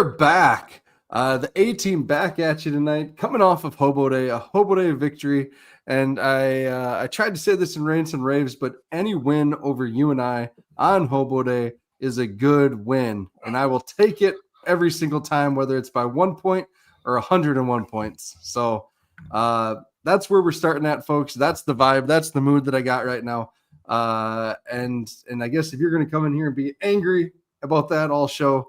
are back. The A-team back at you tonight, coming off of Hobo Day, a Hobo Day victory. And I tried to say this in Rants and Raves, but any win over UNI on Hobo Day is a good win. And I will take it every single time, whether it's by 1 point or 101 points. So that's where we're starting at, folks. That's the vibe. That's the mood that I got right now. And I guess if you're going to come in here and be angry about that all show,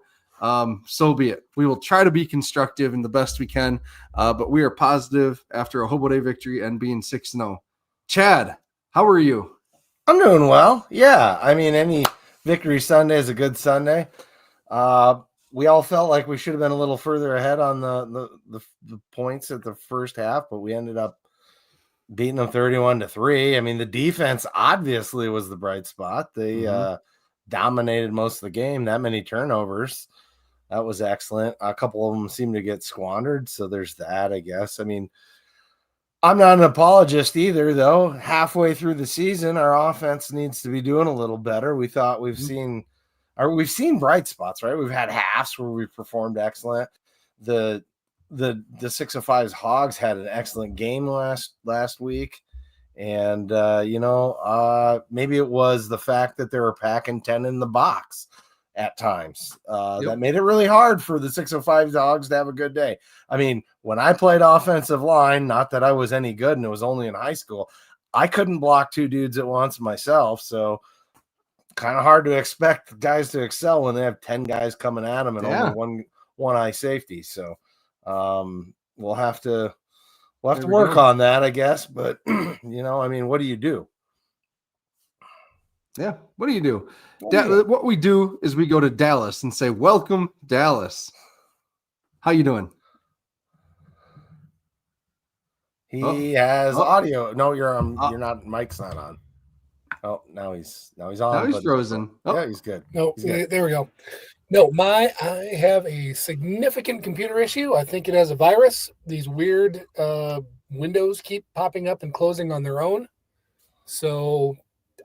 so be it. We will try to be constructive and the best we can, but we are positive after a Hobo Day victory and being 6-0. Chad, how are you? I'm doing well. Yeah, I mean, any victory Sunday is a good Sunday. We all felt like we should have been a little further ahead on the points at the first half, but we ended up beating them 31-3. I mean, the defense obviously was the bright spot. They dominated most of the game. That many turnovers. That was excellent. A couple of them seemed to get squandered, so there's that, I guess. I mean, I'm not an apologist either, though. Halfway through the season, our offense needs to be doing a little better. We thought we've seen bright spots, right? We've had halves where we've performed excellent. The 605's Hogs had an excellent game last week. And, maybe it was the fact that they were packing 10 in the box at times. That made it really hard for the 605 Dogs to have a good day. I mean, when I played offensive line, not that I was any good and it was only in high school, I couldn't block two dudes at once myself. So kind of hard to expect guys to excel when they have 10 guys coming at them and only one eye safety. So we'll have to work on that, I guess. But, I mean, what do you do? Yeah, what do you do? What we do is we go to Dallas and say, welcome, Dallas. How you doing? He has audio. No, you're not. Mike's not on. Oh, now he's on. Now he's frozen. Yeah, he's good. No, there we go. No, I have a significant computer issue. I think it has a virus. These weird windows keep popping up and closing on their own. So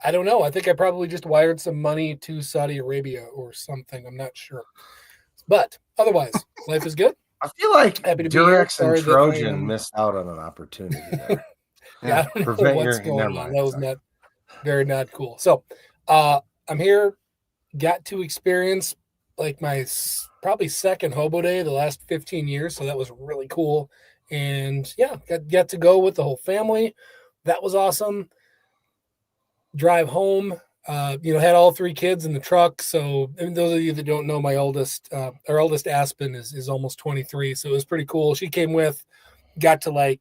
I don't know. I think I probably just wired some money to Saudi Arabia or something. I'm not sure. But otherwise, life is good. I feel like Durex and Trojan missed out on an opportunity there. I don't know what's going on. That was not cool. So I'm here. Got to experience like my probably second Hobo Day the last 15 years. So that was really cool. And yeah, got to go with the whole family. That was awesome. Drive home, had all three kids in the truck. So those of you that don't know, our eldest Aspen is almost 23. So it was pretty cool. She came with, got to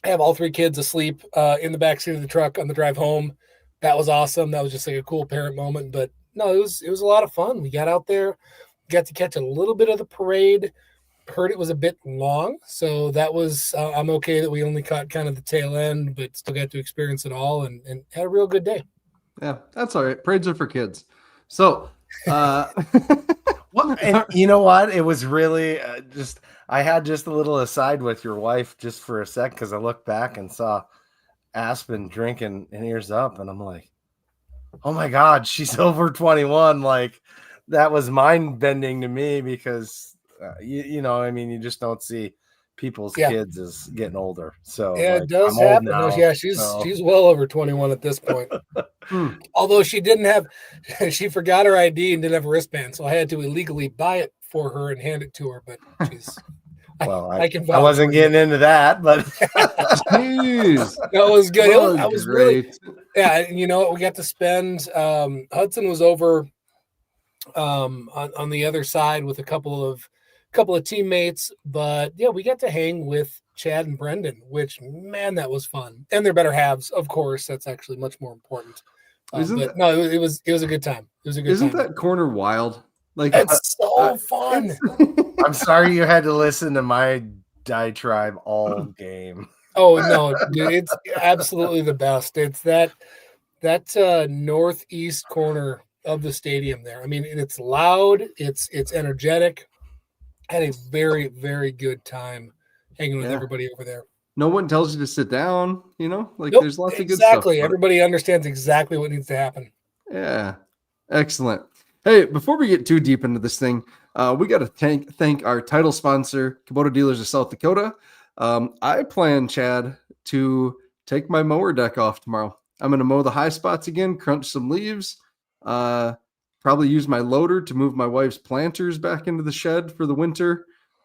have all three kids asleep in the backseat of the truck on the drive home. That was awesome. That was just like a cool parent moment. But no, it was a lot of fun. We got out there, got to catch a little bit of the parade. Heard it was a bit long, so that was I'm okay that we only caught kind of the tail end, but still got to experience it all and had a real good day. Yeah, that's all right. Parades are for kids. So and you know what? It was really I had just a little aside with your wife just for a sec because I looked back and saw Aspen drinking and ears up, and I'm like, oh my God, she's over 21. Like that was mind bending to me because you just don't see people's kids as getting older. So yeah, it does happen. Now, she's well over 21 at this point. Although she forgot her ID and didn't have a wristband, so I had to illegally buy it for her and hand it to her. But she's I wasn't getting into that, but jeez, that was good. That was great. Really, we got to spend. Hudson was over on the other side with a couple of teammates, but yeah, we got to hang with Chad and Brendan, which man, that was fun. And they're better halves, of course. That's actually much more important. It was a good time. It was a good Isn't time. That corner wild? Like it's so fun. I'm sorry you had to listen to my diatribe all game. Oh no, dude, it's absolutely the best. It's that northeast corner of the stadium there. I mean, it's loud, it's energetic. Had a very, very good time hanging with everybody over there. No one tells you to sit down, Nope, there's lots of good stuff. Exactly. Everybody understands exactly what needs to happen. Yeah. Excellent. Hey, before we get too deep into this thing, we got to thank our title sponsor, Kubota Dealers of South Dakota. I plan, Chad, to take my mower deck off tomorrow. I'm going to mow the high spots again, crunch some leaves, probably use my loader to move my wife's planters back into the shed for the winter,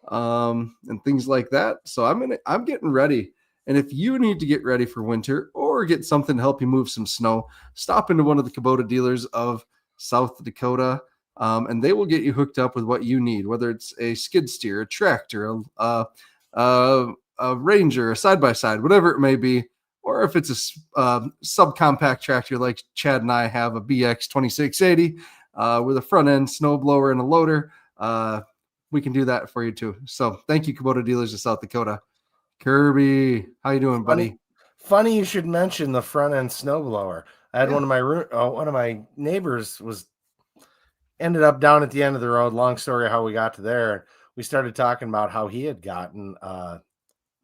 and things like that. So I'm getting ready. And if you need to get ready for winter or get something to help you move some snow, stop into one of the Kubota Dealers of South Dakota, and they will get you hooked up with what you need, whether it's a skid steer, a tractor, a Ranger, a side-by-side, whatever it may be, or if it's a subcompact tractor like Chad and I have, a BX 2680 with a front-end snowblower and a loader, we can do that for you too. So thank you, Kubota Dealers of South Dakota. Kirby, how you doing, buddy? Funny you should mention the front-end snowblower. I had one of my neighbors ended up down at the end of the road. Long story how we got to there. We started talking about how he had gotten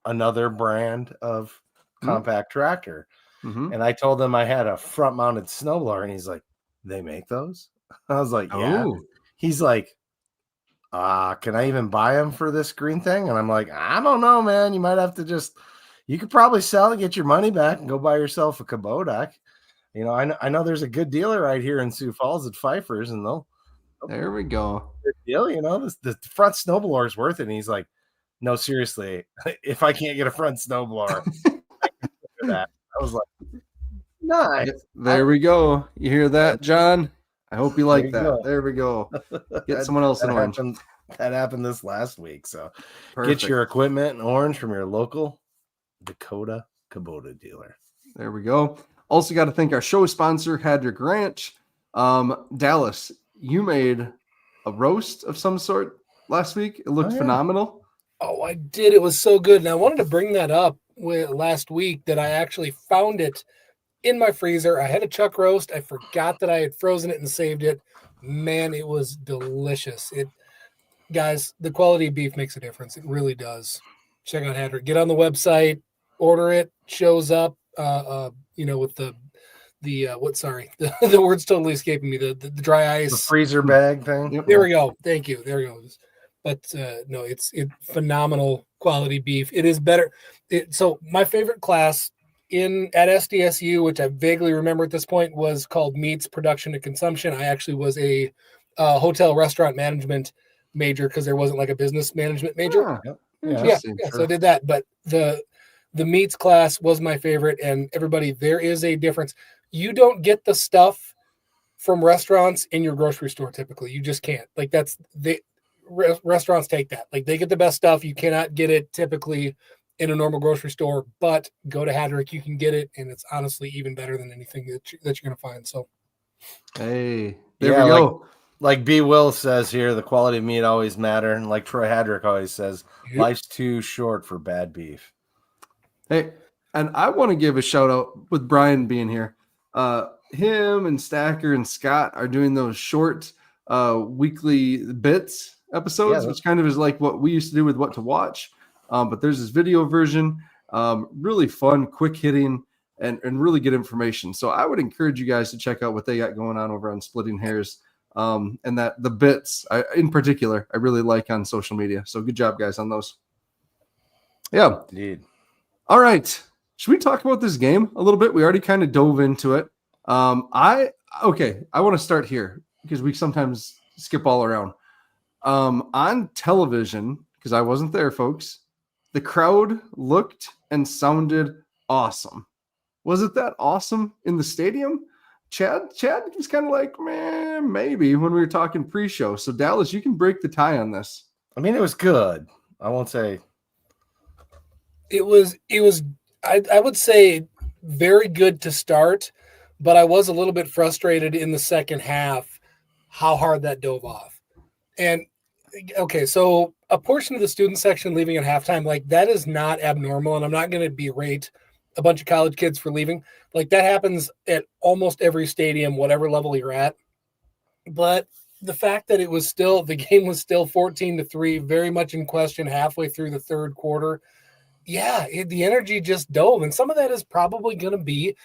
another brand of compact tractor. Mm-hmm. And I told him I had a front-mounted snowblower, and he's like, "They make those?" I was like, "Yeah." Oh. He's like, "Can I even buy them for this green thing?" And I'm like, "I don't know, man. You might have to you could probably sell and get your money back and go buy yourself a Kubota. You know, I know there's a good dealer right here in Sioux Falls at Pfeiffer's, and there we go. Good deal, you know, the front snowblower is worth it." And he's like, "No, seriously, if I can't get a front snowblower, I can do that." I was like, "Nice." There we go. You hear that, John? I hope you like that. Go. There we go. Get someone else in orange. That happened this last week. So Perfect. Get your equipment in orange from your local Dakota Kubota dealer. There we go. Also got to thank our show sponsor, Hadrick Ranch. Dallas, you made a roast of some sort last week. It looked phenomenal. Oh, I did. It was so good. And I wanted to bring that up last week that I actually found it in my freezer. I had a chuck roast. I forgot that I had frozen it and saved it. Man, it was delicious. Guys, the quality of beef makes a difference. It really does. Check out Hadrick. Get on the website, order it, shows up, with the word's totally escaping me. The dry ice. The freezer bag thing. Yep. There we go. Thank you. There we go. But no, it's phenomenal quality beef. It is better. So my favorite class at SDSU, which I vaguely remember at this point, was called Meats Production to Consumption. I actually was a hotel restaurant management major because there wasn't like a business management major. Yeah. So I did that. But the meats class was my favorite. And everybody, there is a difference. You don't get the stuff from restaurants in your grocery store typically. You just can't. Like restaurants take that. Like they get the best stuff. You cannot get it typically in a normal grocery store, but go to Hadrick, you can get it, and it's honestly even better than anything that you're going to find. So, hey, there we go. Like B. Will says here, the quality of meat always matter, and like Troy Hadrick always says, life's too short for bad beef. Hey, and I want to give a shout out with Brian being here. Him and Stacker and Scott are doing those short weekly bits episodes, which kind of is like what we used to do with What to Watch. But there's this video version, really fun, quick hitting, and really good information. So I would encourage you guys to check out what they got going on over on Splitting Hairs, and that the bits in particular I really like on social media. So good job, guys, on those. Yeah, indeed. All right, should we talk about this game a little bit? We already kind of dove into it. I want to start here because we sometimes skip all around. On television, because I wasn't there, folks. The crowd looked and sounded awesome. Was it that awesome in the stadium? Chad was kind of like, man, maybe when we were talking pre-show. So Dallas, you can break the tie on this. I mean, it was good. I won't say. It was. I would say very good to start, but I was a little bit frustrated in the second half how hard that dove off. And okay, so a portion of the student section leaving at halftime, like that is not abnormal. And I'm not going to berate a bunch of college kids for leaving. Like that happens at almost every stadium, whatever level you're at. But the fact that the game was still 14-3, very much in question halfway through the third quarter. Yeah, the energy just dove. And some of that is probably going to be,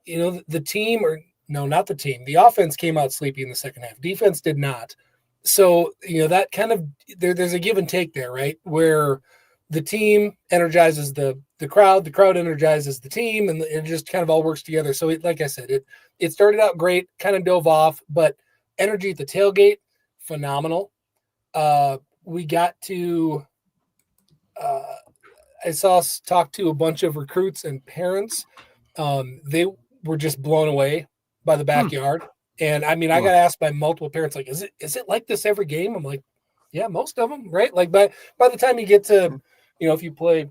the team, or No, not the team. The offense came out sleepy in the second half. Defense did not. So, that kind of there's a give and take there, right? Where the team energizes the crowd energizes the team, and it just kind of all works together. So, like I said, it started out great, kind of dove off, but energy at the tailgate, phenomenal. We got to I talk to a bunch of recruits and parents. They were just blown away by the backyard. And I mean, I got asked by multiple parents, like, is it like this every game? I'm like, yeah, most of them, right? Like by the time you get to, if you play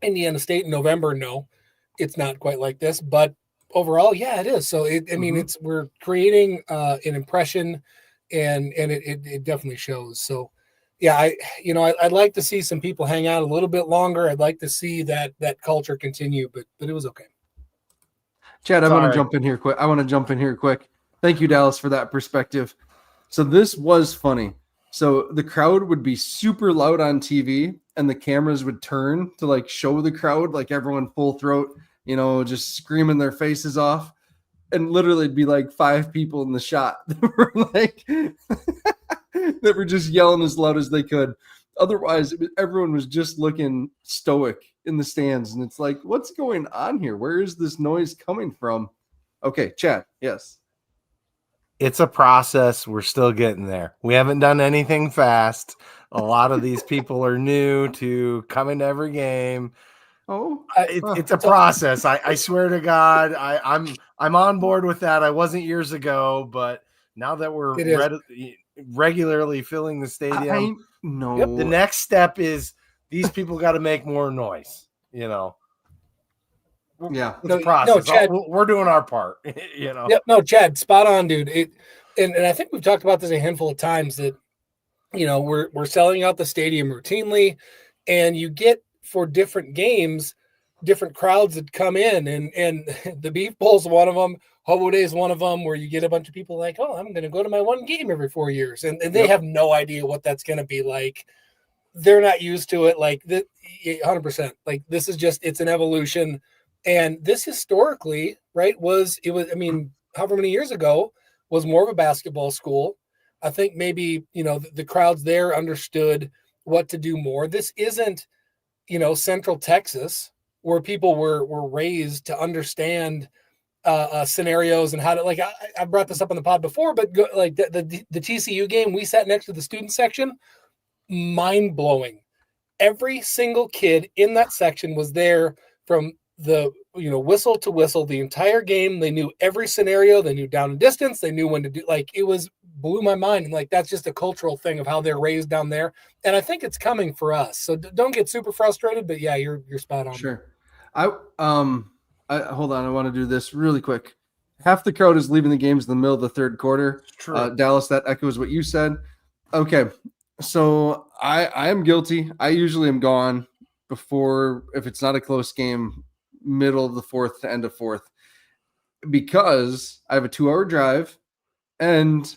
Indiana State in November, no, it's not quite like this. But overall, yeah, it is. So we're creating an impression, and it definitely shows. So yeah, I'd like to see some people hang out a little bit longer. I'd like to see that culture continue, but it was okay. Chad, I want to jump in here quick. Thank you, Dallas, for that perspective. So this was funny. So the crowd would be super loud on TV, and the cameras would turn to like show the crowd, like everyone full throat, just screaming their faces off. And literally it'd be like 5 people in the shot that were like that were just yelling as loud as they could. Otherwise, everyone was just looking stoic in the stands. And it's like, what's going on here? Where is this noise coming from? Okay, Chad, yes. It's a process. We're still getting there. We haven't done anything fast. A lot of these people are new to coming to every game. It's a process. I swear to God, I'm on board with that. I wasn't years ago, but now that we're regularly filling the stadium, the next step is these people got to make more noise. Yeah, it's a process. No, Chad, we're doing our part. Yep, no, Chad, spot on, dude. And I think we've talked about this a handful of times that we're selling out the stadium routinely, and you get for different games, different crowds that come in, and the Beef Bowl is one of them. Hobo Day is one of them, where you get a bunch of people like, oh, I'm going to go to my one game every 4 years, and they have no idea what that's going to be like. They're not used to it. Like 100%. Like this is it's an evolution. And this historically, right, however many years ago, was more of a basketball school. I think maybe, the crowds there understood what to do more. This isn't, Central Texas, where people were raised to understand scenarios and how to, like, I brought this up on the pod before, but the TCU game, we sat next to the student section, mind blowing. Every single kid in that section was there from the whistle to whistle the entire game. They knew every scenario. They knew down and distance. They knew when to do, like, it blew my mind. And like, that's just a cultural thing of how they're raised down there. And I think it's coming for us. So don't get super frustrated, but yeah, you're spot on. Sure. I hold on. I want to do this really quick. Half the crowd is leaving the games in the middle of the third quarter. True. Dallas, that echoes what you said. Okay. So I am guilty. I usually am gone before, if it's not a close game, middle of the fourth to end of fourth, because I have a 2-hour drive and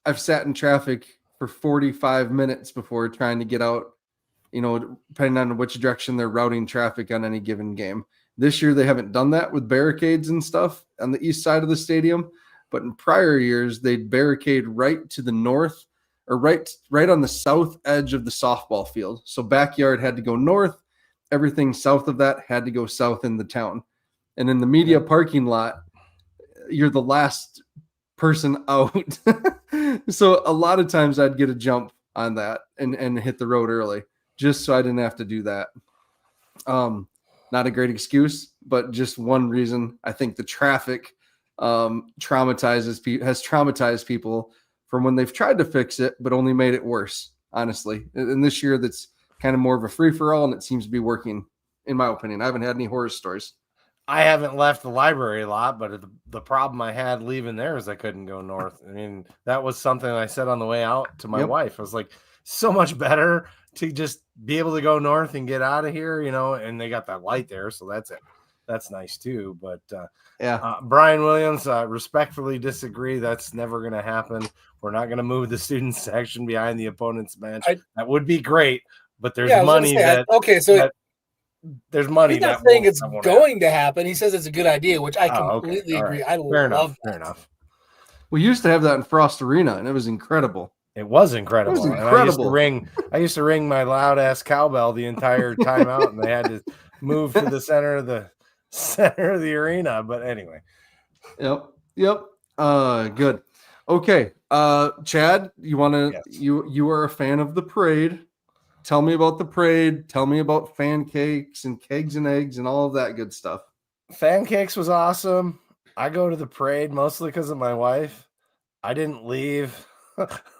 I've sat in traffic for 45 minutes before trying to get out, depending on which direction they're routing traffic on any given game. This year, they haven't done that with barricades and stuff on the east side of the stadium, but in prior years, they'd barricade right to the north or right on the south edge of the softball field. So backyard had to go north. Everything south of that had to go south in the town. And in the media parking lot, you're the last person out. So a lot of times I'd get a jump on that and hit the road early just so I didn't have to do that. Not a great excuse, but just one reason. I think the traffic has traumatized people from when they've tried to fix it, but only made it worse, honestly. And this year that's kind of more of a free-for-all, and it seems to be working, in my opinion. I haven't had any horror stories. I haven't left the library a lot, but the problem I had leaving there is I couldn't go north. I mean, that was something I said on the way out to my wife. I was like, so much better to just be able to go north and get out of here, and they got that light there, so that's it. That's nice too. But Brian Williams, respectfully disagree. That's never going to happen. We're not going to move the student section behind the opponent's bench. That would be great. But there's money there's money. He's not saying it's going to happen. He says it's a good idea, which I completely agree. I love that. Fair enough. We used to have that in Frost Arena, and it was incredible. It was incredible. It was incredible. And I used to ring my loud ass cowbell the entire time out, and they had to move to the center of the arena. But anyway. Yep. Good. Okay. Chad, you want to? Yes. You are a fan of the parade. Tell me about the parade. Tell me about fan cakes and kegs and eggs and all of that good stuff. Fan cakes was awesome. I go to the parade mostly because of my wife. I didn't leave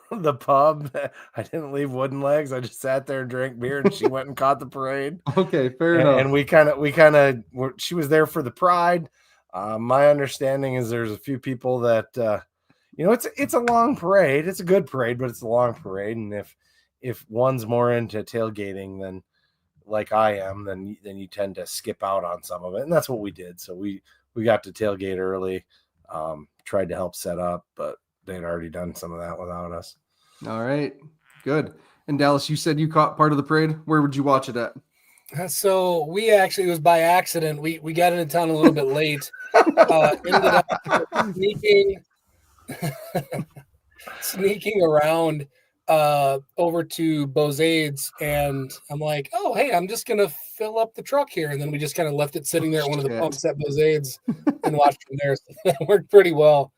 the pub. I didn't leave Wooden Legs. I just sat there and drank beer, and she went and caught the parade. Okay, fair enough. And we kind of she was there for the pride. My understanding is there's a few people that it's a long parade. It's a good parade, but it's a long parade. And if one's more into tailgating than like I am, then you tend to skip out on some of it. And that's what we did. So we got to tailgate early, tried to help set up, but they'd already done some of that without us. All right, good. And Dallas, you said you caught part of the parade. Where would you watch it at? So we actually, it was by accident. We got into town a little bit late. Ended up sneaking around over to Bozade's, and I'm like, oh, hey, I'm just going to fill up the truck here. And then we just kind of left it sitting there at one of the pumps at Bozade's and watched from there. So that worked pretty well.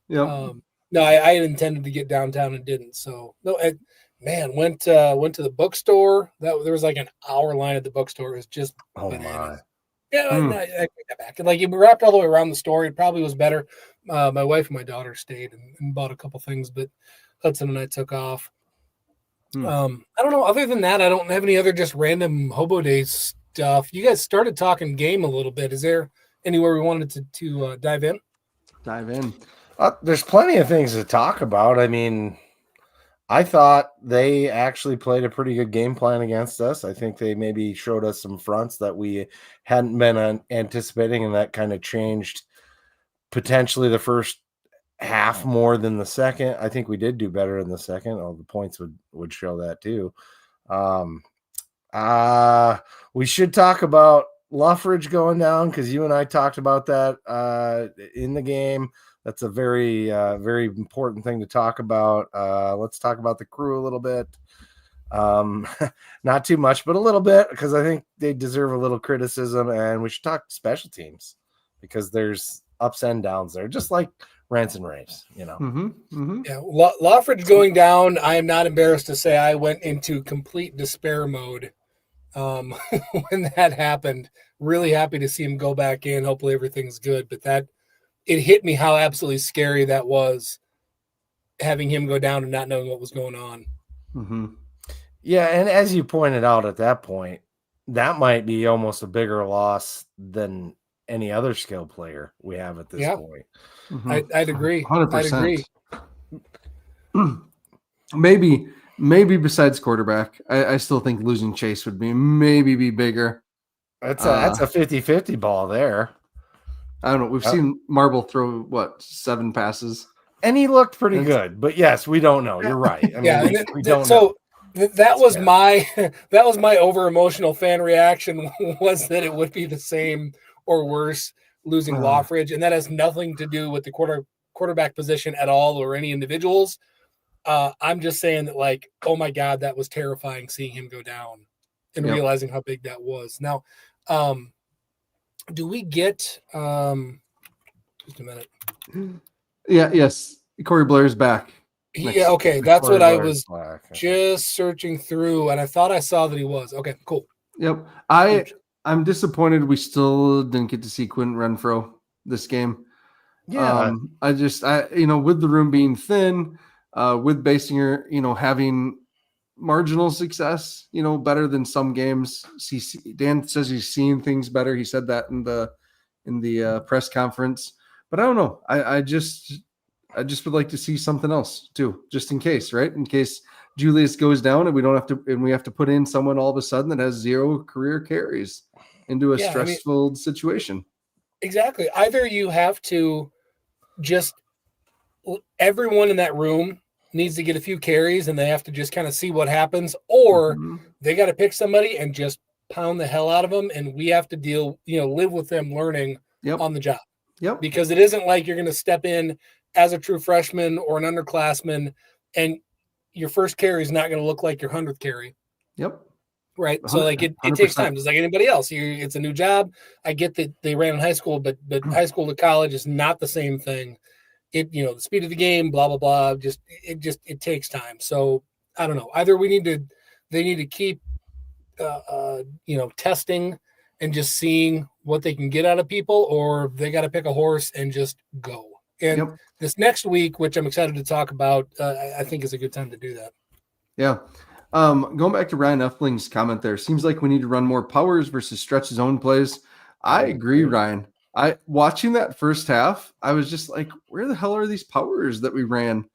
Yeah. No, I had intended to get downtown and didn't. So no, went to the bookstore. There was like an hour line at the bookstore. It was just bananas. Yeah, I got back. And like, we wrapped all the way around the store. It probably was better. My wife and my daughter stayed and bought a couple things, but Hudson and I took off. I don't know. Other than that, I don't have any other just random Hobo Day stuff. You guys started talking game a little bit. Is there anywhere we wanted to dive in? Dive in. There's plenty of things to talk about. I mean, I thought they actually played a pretty good game plan against us. I think they maybe showed us some fronts that we hadn't been anticipating, and that kind of changed potentially the first half more than the second. I think we did do better in the second. The points would show that too. We should talk about Luffridge going down, because you and I talked about that in the game. That's a very, very important thing to talk about. Let's talk about the crew a little bit. Not too much, but a little bit, because I think they deserve a little criticism, and we should talk special teams, because there's ups and downs there, just like rants and raves, Yeah, Luffridge going down, I am not embarrassed to say I went into complete despair mode when that happened. Really happy to see him go back in. Hopefully everything's good, but it hit me how absolutely scary that was, having him go down and not knowing what was going on. Mm-hmm. Yeah, and as you pointed out at that point, that might be almost a bigger loss than any other skill player we have at this point. Mm-hmm. I'd agree. 100%. I'd agree. Maybe besides quarterback, I still think losing Chase would be bigger. That's a 50-50 ball there. I don't know. We've seen Marble throw 7 passes, and he looked pretty good. But yes, we don't know. You're right. I mean, we don't know. That was my over emotional fan reaction, was that it would be the same or worse losing Luffridge, and that has nothing to do with the quarterback position at all or any individuals. I'm just saying that, like, oh my God, that was terrifying seeing him go down and realizing how big that was. Now, do we get just a minute? Yes. Corey Blair's back. Yeah, okay. That's what I was just searching through, and I thought I saw that he was. Okay, cool. Yep. I'm disappointed we still didn't get to see Quentin Renfro this game. Yeah. With the room being thin, with Basinger, having marginal success, better than some games. Dan says he's seeing things better. He said that in the press conference. But I don't know. I just would like to see something else too, just in case, right? In case Julius goes down and we have to put in someone all of a sudden that has 0 career carries into a stressful situation. Exactly. Either you have to just, everyone in that room needs to get a few carries and they have to just kind of see what happens, or they got to pick somebody and just pound the hell out of them, and we have to live with them learning on the job. Yep. Because it isn't like you're going to step in as a true freshman or an underclassman, and your first carry is not going to look like your 100th carry. Yep. Right. So like it takes time, just like anybody else. It's a new job. I get that they ran in high school, but high school to college is not the same thing. The speed of the game, blah, blah, blah. It takes time. So I don't know. Either they need to keep, testing and just seeing what they can get out of people, or they got to pick a horse and just go. And this next week, which I'm excited to talk about, I think is a good time to do that. Yeah. Going back to Ryan Efling's comment there, seems like we need to run more powers versus stretch zone plays. I agree, Ryan. Watching that first half, I was just like, where the hell are these powers that we ran?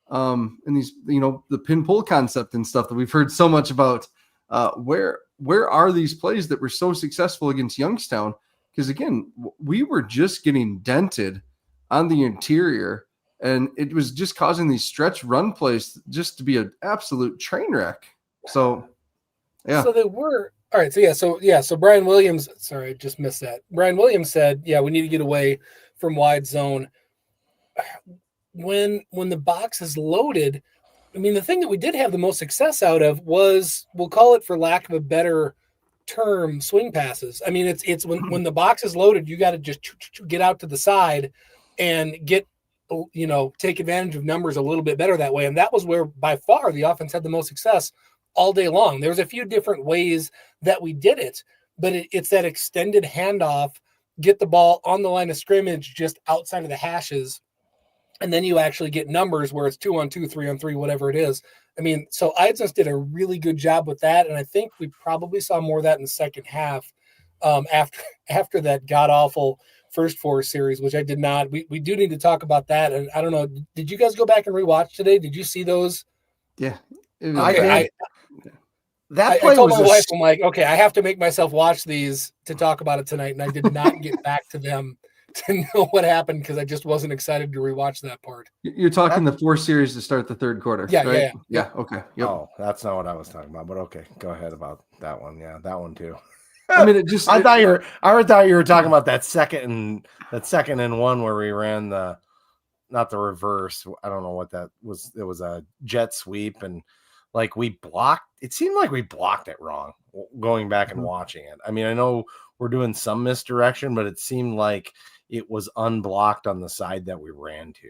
And these, the pin pull concept and stuff that we've heard so much about. Where are these plays that were so successful against Youngstown? Because again, we were just getting dented on the interior, and it was just causing these stretch run plays just to be an absolute train wreck. So, yeah. So they were all right. So Brian Williams. Sorry, I just missed that. Brian Williams said, "Yeah, we need to get away from wide zone." When the box is loaded, I mean, the thing that we did have the most success out of was, we'll call it for lack of a better term, swing passes. I mean, it's when the box is loaded, you got to just get out to the side and take advantage of numbers a little bit better that way. And that was where by far the offense had the most success all day long. There was a few different ways that we did it, but it's that extended handoff, get the ball on the line of scrimmage, just outside of the hashes. And then you actually get numbers where it's 2-on-2, 3-on-3, whatever it is. I mean, so Eidsness did a really good job with that. And I think we probably saw more of that in the second half after that god-awful first four series, which I did not. We do need to talk about that. And I don't know, did you guys go back and rewatch today? Did you see those? Yeah. I told my wife, I'm like, okay, I have to make myself watch these to talk about it tonight. And I did not get back to them to know what happened because I just wasn't excited to rewatch that part. You're talking the 4 series to start the third quarter. Yeah, right? Yeah. Okay. Yep. Oh, that's not what I was talking about, but okay, go ahead about that one. Yeah, that one too. I mean, I thought you were talking about that second and one where we ran not the reverse. I don't know what that was. It was a jet sweep, and like we blocked. It seemed like we blocked it wrong. Going back and watching it, I mean, I know we're doing some misdirection, but it seemed like it was unblocked on the side that we ran to.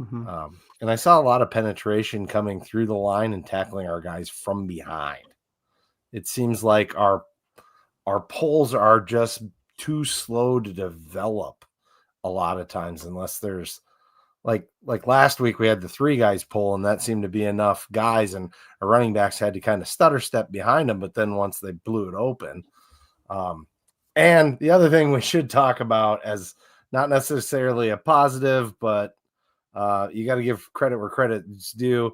Mm-hmm. And I saw a lot of penetration coming through the line and tackling our guys from behind. It seems like our pulls are just too slow to develop a lot of times, unless there's like last week we had the 3 guys pull, and that seemed to be enough guys, and our running backs had to kind of stutter step behind them. But then once they blew it open, and the other thing we should talk about, as not necessarily a positive, but you got to give credit where credit's due.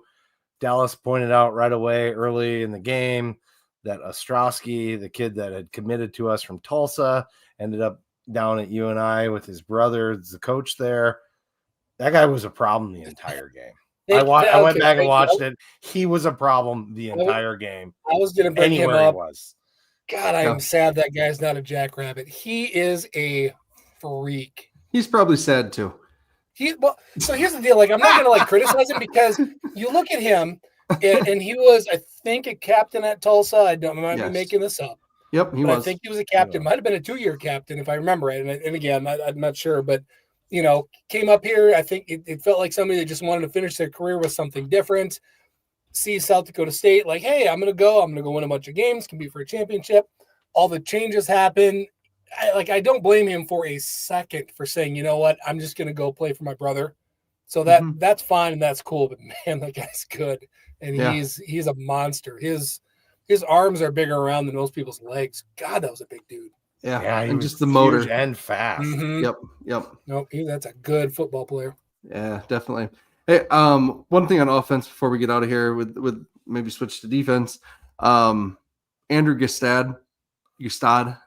Dallas pointed out right away early in the game that Ostrowski, the kid that had committed to us from Tulsa, ended up down at UNI with his brother, the coach there. That guy was a problem the entire game. I went back and watched it. He was a problem the entire game. I was going to bring him up. Was. God, I am sad that guy's not a jackrabbit. He is a freak. He's probably sad too. So here's the deal. Like, I'm not going to criticize him, because you look at him, and he was, I think, a captain at Tulsa. I might be making this up. Yep, he was. I think he was a captain. Might have been a 2-year captain, if I remember right. And again, I'm not sure, but came up here. I think it felt like somebody that just wanted to finish their career with something different. See South Dakota State, like, hey, I'm gonna go win a bunch of games, can be for a championship. All the changes happen. I don't blame him for a second for saying, you know what, I'm just gonna go play for my brother. So that's fine and that's cool. But man, that guy's good, and he's a monster. His arms are bigger around than most people's legs. God, that was a big dude. Yeah, and just the motor and fast. Mm-hmm. Yep. No, that's a good football player. Yeah, definitely. Hey, one thing on offense before we get out of here with maybe switch to defense. Andrew Gustad, Gustad,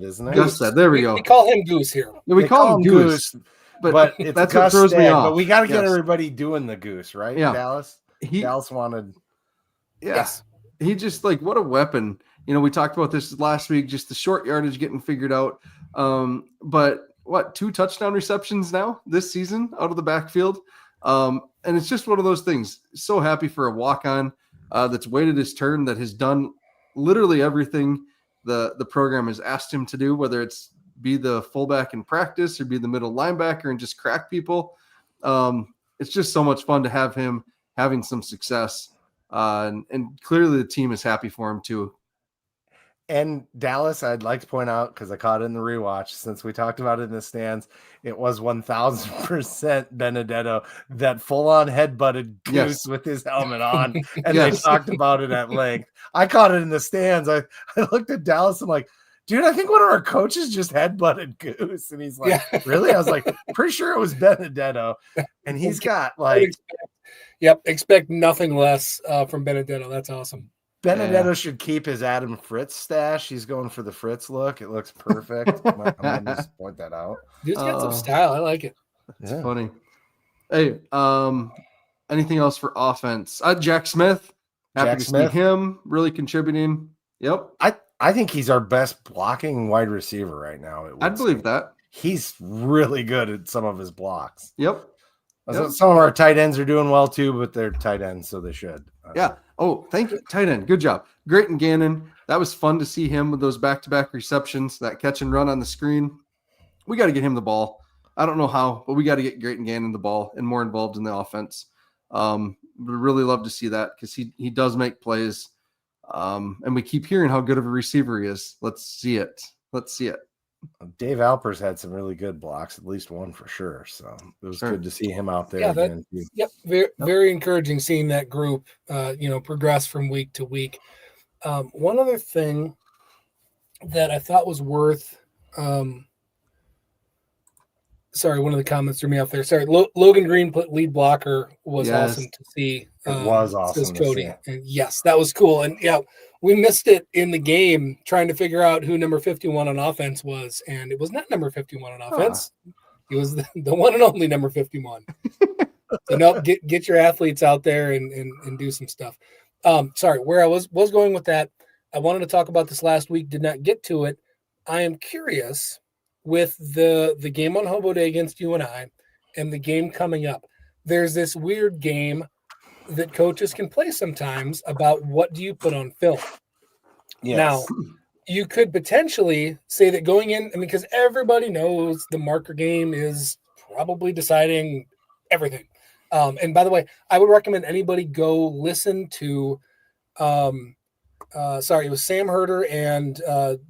isn't it? Gustad. There we go. We call him Goose here. Yeah, we call him Goose. But that's what throws me off. But we got to get everybody doing the Goose, right? Yeah. Dallas wanted. Yes. he just like what a weapon. We talked about this last week, just the short yardage getting figured out. But what, 2 touchdown receptions now this season out of the backfield. And it's just one of those things. So happy for a walk-on that's waited his turn, that has done literally everything the program has asked him to do, whether it's be the fullback in practice or be the middle linebacker and just crack people. It's just so much fun to have him having some success. And clearly the team is happy for him too. And Dallas, I'd like to point out, because I caught it in the rewatch, since we talked about it in the stands, it was 1,000% Benedetto that full-on headbutted Goose with his helmet on, and they talked about it at length. I caught it in the stands. I looked at Dallas. I'm like, dude, I think one of our coaches just headbutted Goose, and he's like, really? I was like, pretty sure it was Benedetto, and he's got like, expect nothing less from Benedetto. That's awesome. Benedetto should keep his Adam Fritz stash. He's going for the Fritz look. It looks perfect. I'm going to just point that out. Dude's got some style. I like it. It's funny. Hey, anything else for offense? Jack Smith. Happy to see him really contributing. Yep. I think he's our best blocking wide receiver right now. I'd believe that. He's really good at some of his blocks. Yep. Some of our tight ends are doing well too, but they're tight ends, so they should. Yeah. Oh, thank you. Tight end. Good job. Grayton Gannon. That was fun to see him with those back-to-back receptions, that catch and run on the screen. We got to get him the ball. I don't know how, but we got to get Grayton Gannon the ball and more involved in the offense. Would really love to see that because he does make plays. And we keep hearing how good of a receiver he is. Let's see it. Dave Alpers had some really good blocks, at least one for sure. So it was good to see him out there. Very, very encouraging seeing that group, progress from week to week. One other thing that I thought was worth, one of the comments threw me off there. Sorry, Logan Green put lead blocker was awesome to see. It was awesome, Cody. And yes, that was cool. And we missed it in the game trying to figure out who number 51 on offense was, and it was not number 51 on offense. It was the one and only number 51. So get your athletes out there and do some stuff. Where I was going with that, I wanted to talk about this last week, did not get to it. I am curious with the game on Hobo Day against UNI and the game coming up. There's this weird game that coaches can play sometimes about what do you put on film. Yes. Now, you could potentially say that going in, because everybody knows the marker game is probably deciding everything. And by the way, I would recommend anybody go listen to, it was Sam Herder and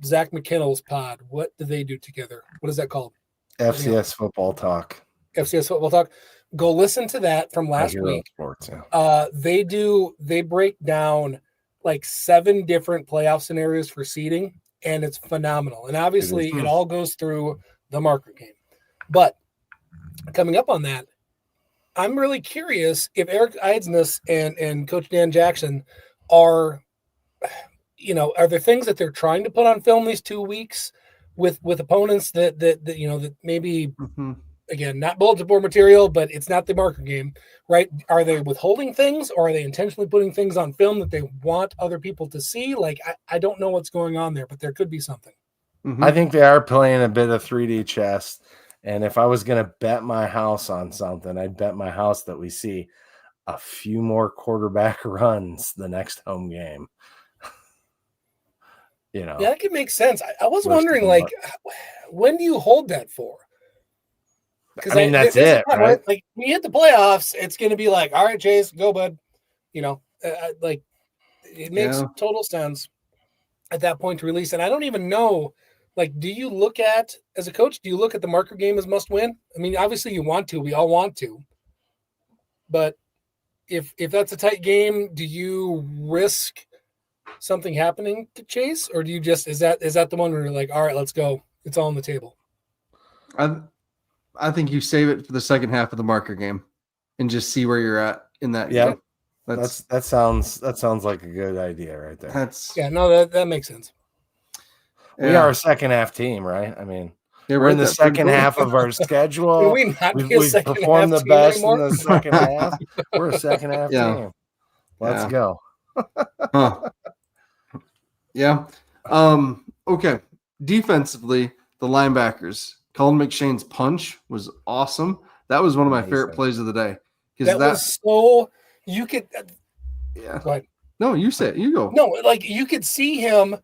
Zach McKinnell's pod. What do they do together? What is that called? FCS Football Talk. FCS Football Talk. Go listen to that from last week. Sports, yeah. They break down like 7 different playoff scenarios for seeding, and it's phenomenal. And obviously it all goes through the marker game. But coming up on that, I'm really curious if Eric Eidsness and Coach Dan Jackson are there things that they're trying to put on film these 2 weeks with opponents that maybe again, not bulletin board material, but it's not the marker game, right? Are they withholding things, or are they intentionally putting things on film that they want other people to see? Like, I don't know what's going on there, but there could be something. I think they are playing a bit of 3D chess. And if I was going to bet my house on something, I'd bet my house that we see a few more quarterback runs the next home game. Yeah, that could make sense. I was wondering, when do you hold that for? I mean, that's it, right? Like, when you hit the playoffs, it's going to be like, all right, Chase, go, bud. It makes total sense at that point to release. And I don't even know, do you look at, as a coach, do you look at the marker game as must win? I mean, obviously you want to. We all want to. But if that's a tight game, do you risk something happening to Chase? Or do you just, is that the one where you're like, all right, let's go. It's all on the table? I think you save it for the second half of the marker game and just see where you're at in that. Yeah. Game. That sounds like a good idea right there. That makes sense. We are a second half team, right? I mean, we're in the second half of our schedule. We've performed the best in the second half. We're a second half team. Let's go. Yeah. Okay. Defensively, the linebackers. Colin McShane's punch was awesome. That was one of my favorite plays of the day. That was so you could. Yeah. Go ahead. No, you say it. You go. No, like you could see him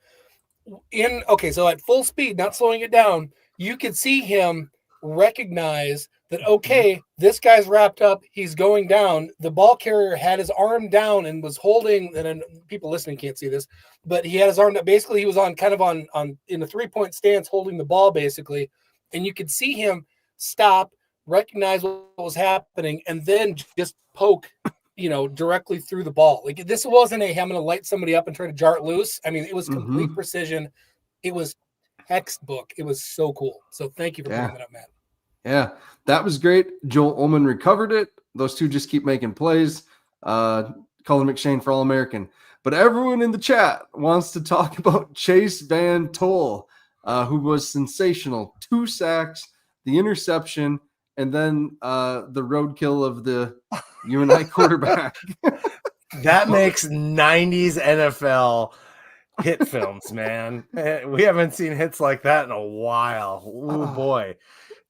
so at full speed, not slowing it down, you could see him recognize that, okay, this guy's wrapped up, he's going down. The ball carrier had his arm down and was holding, and people listening can't see this, but he had his arm down. Basically, he was on in a 3-point stance holding the ball, basically, and you could see him stop, recognize what was happening, and then just poke directly through the ball. Like, this wasn't I'm going to light somebody up and try to jar it loose. I mean, it was complete precision. It was textbook. It was so cool. So thank you for bringing that up, Matt. Yeah, that was great. Joel Ullman recovered it. Those two just keep making plays. Colin McShane for All-American. But everyone in the chat wants to talk about Chase Van Tol, who was sensational. 2 sacks, the interception, and then the roadkill of the UNI quarterback. That makes 90s NFL hit films, man. We haven't seen hits like that in a while. Oh, boy.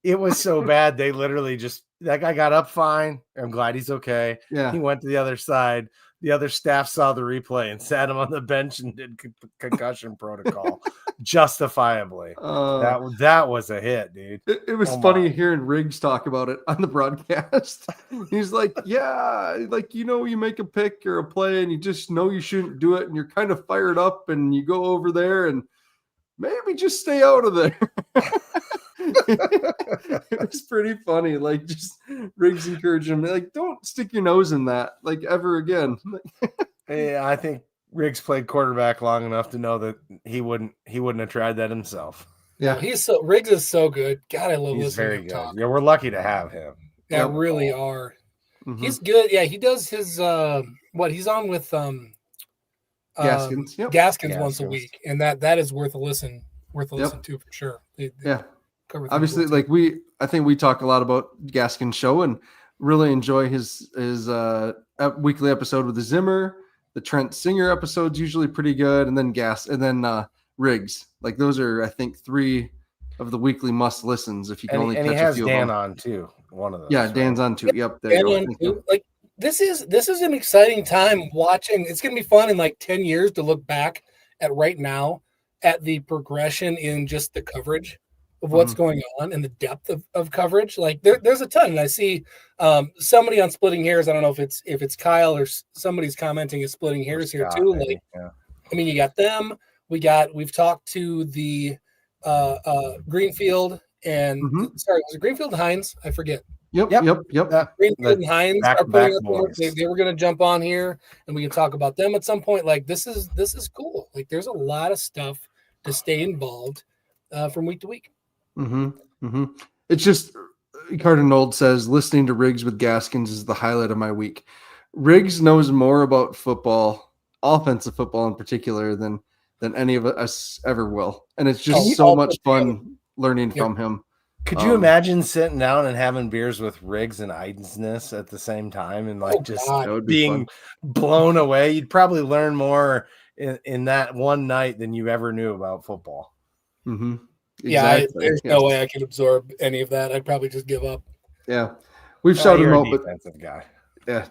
It was so bad. They literally that guy got up fine. I'm glad he's okay. Yeah. He went to the other side. The other staff saw the replay and sat him on the bench and did concussion protocol justifiably. That was a hit, dude. It was funny hearing Riggs talk about it on the broadcast. He's like, yeah, like, you make a pick or a play and you just know you shouldn't do it. And you're kind of fired up and you go over there and maybe just stay out of there. It was pretty funny. Like, just Riggs encouraging him, like, don't stick your nose in that, like, ever again. Yeah, I think Riggs played quarterback long enough to know that he wouldn't have tried that himself. Yeah, Riggs is so good. God, I love listening to him talk. Yeah, we're lucky to have him. Yeah, really are. He's good. Yeah, he does his he's on with Gaskins. Gaskins once a week, and that is worth a listen to for sure. Obviously, like I think we talk a lot about Gaskin's show and really enjoy his weekly episode with the Zimmer. The Trent Singer episode's usually pretty good, and then Riggs. Like, those are, I think, 3 of the weekly must listens. If you can only catch a few of them. Dan on too. One of those. Yeah, Dan's on too. Yep, there you go. Like, this is an exciting time watching. It's going to be fun in like 10 years to look back at right now at the progression in just the coverage of what's going on and the depth of coverage. Like, there's a ton. And I see somebody on Splitting Hairs. I don't know if it's Kyle or somebody's commenting is Splitting Hairs here too. Like, I mean, you got them. We've talked to the Greenfield and sorry, was it Greenfield and Hines? I forget. Yep. Greenfield and Hines are putting up. They were going to jump on here, and we can talk about them at some point. Like, this is cool. Like, there's a lot of stuff to stay involved from week to week. It's just, Carter Nold says, listening to Riggs with Gaskins is the highlight of my week. Riggs knows more about football, offensive football in particular, than any of us ever will, and it's just so much fun learning from him. Could you imagine sitting down and having beers with Riggs and Idensness at the same time and being blown away? You'd probably learn more in that one night than you ever knew about football. Exactly. There's no way I could absorb any of that. I'd probably just give up. Yeah, we've shouted him out, but defensive guy. Yeah,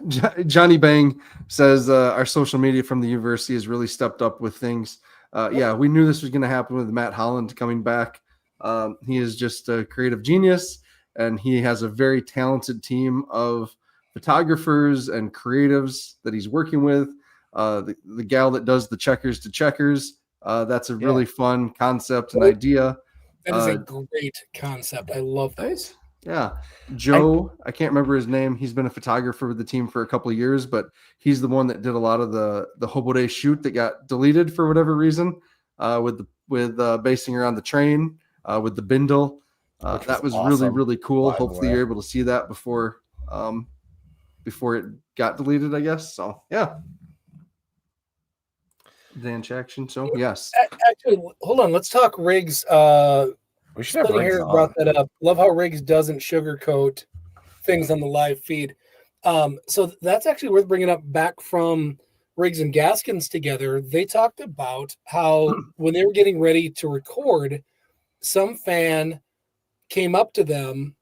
Johnny Bang says our social media from the university has really stepped up with things. We knew this was going to happen with Matt Holland coming back. He is just a creative genius, and he has a very talented team of photographers and creatives that he's working with. The gal that does the checkers to checkers, that's a really fun concept and idea. That is a great concept. I love that. Yeah. Joe, I can't remember his name. He's been a photographer with the team for a couple of years, but he's the one that did a lot of the Hobo Day shoot that got deleted for whatever reason, with basing around the train, with the bindle. That was awesome. Really, really cool. Hopefully you're able to see that before it got deleted, I guess. So, yeah. Dance action. So, yes. Actually, hold on. Let's talk Riggs. We should have Riggs brought that up. Love how Riggs doesn't sugarcoat things on the live feed. So that's actually worth bringing up back from Riggs and Gaskins together, they talked about how when they were getting ready to record, some fan came up to them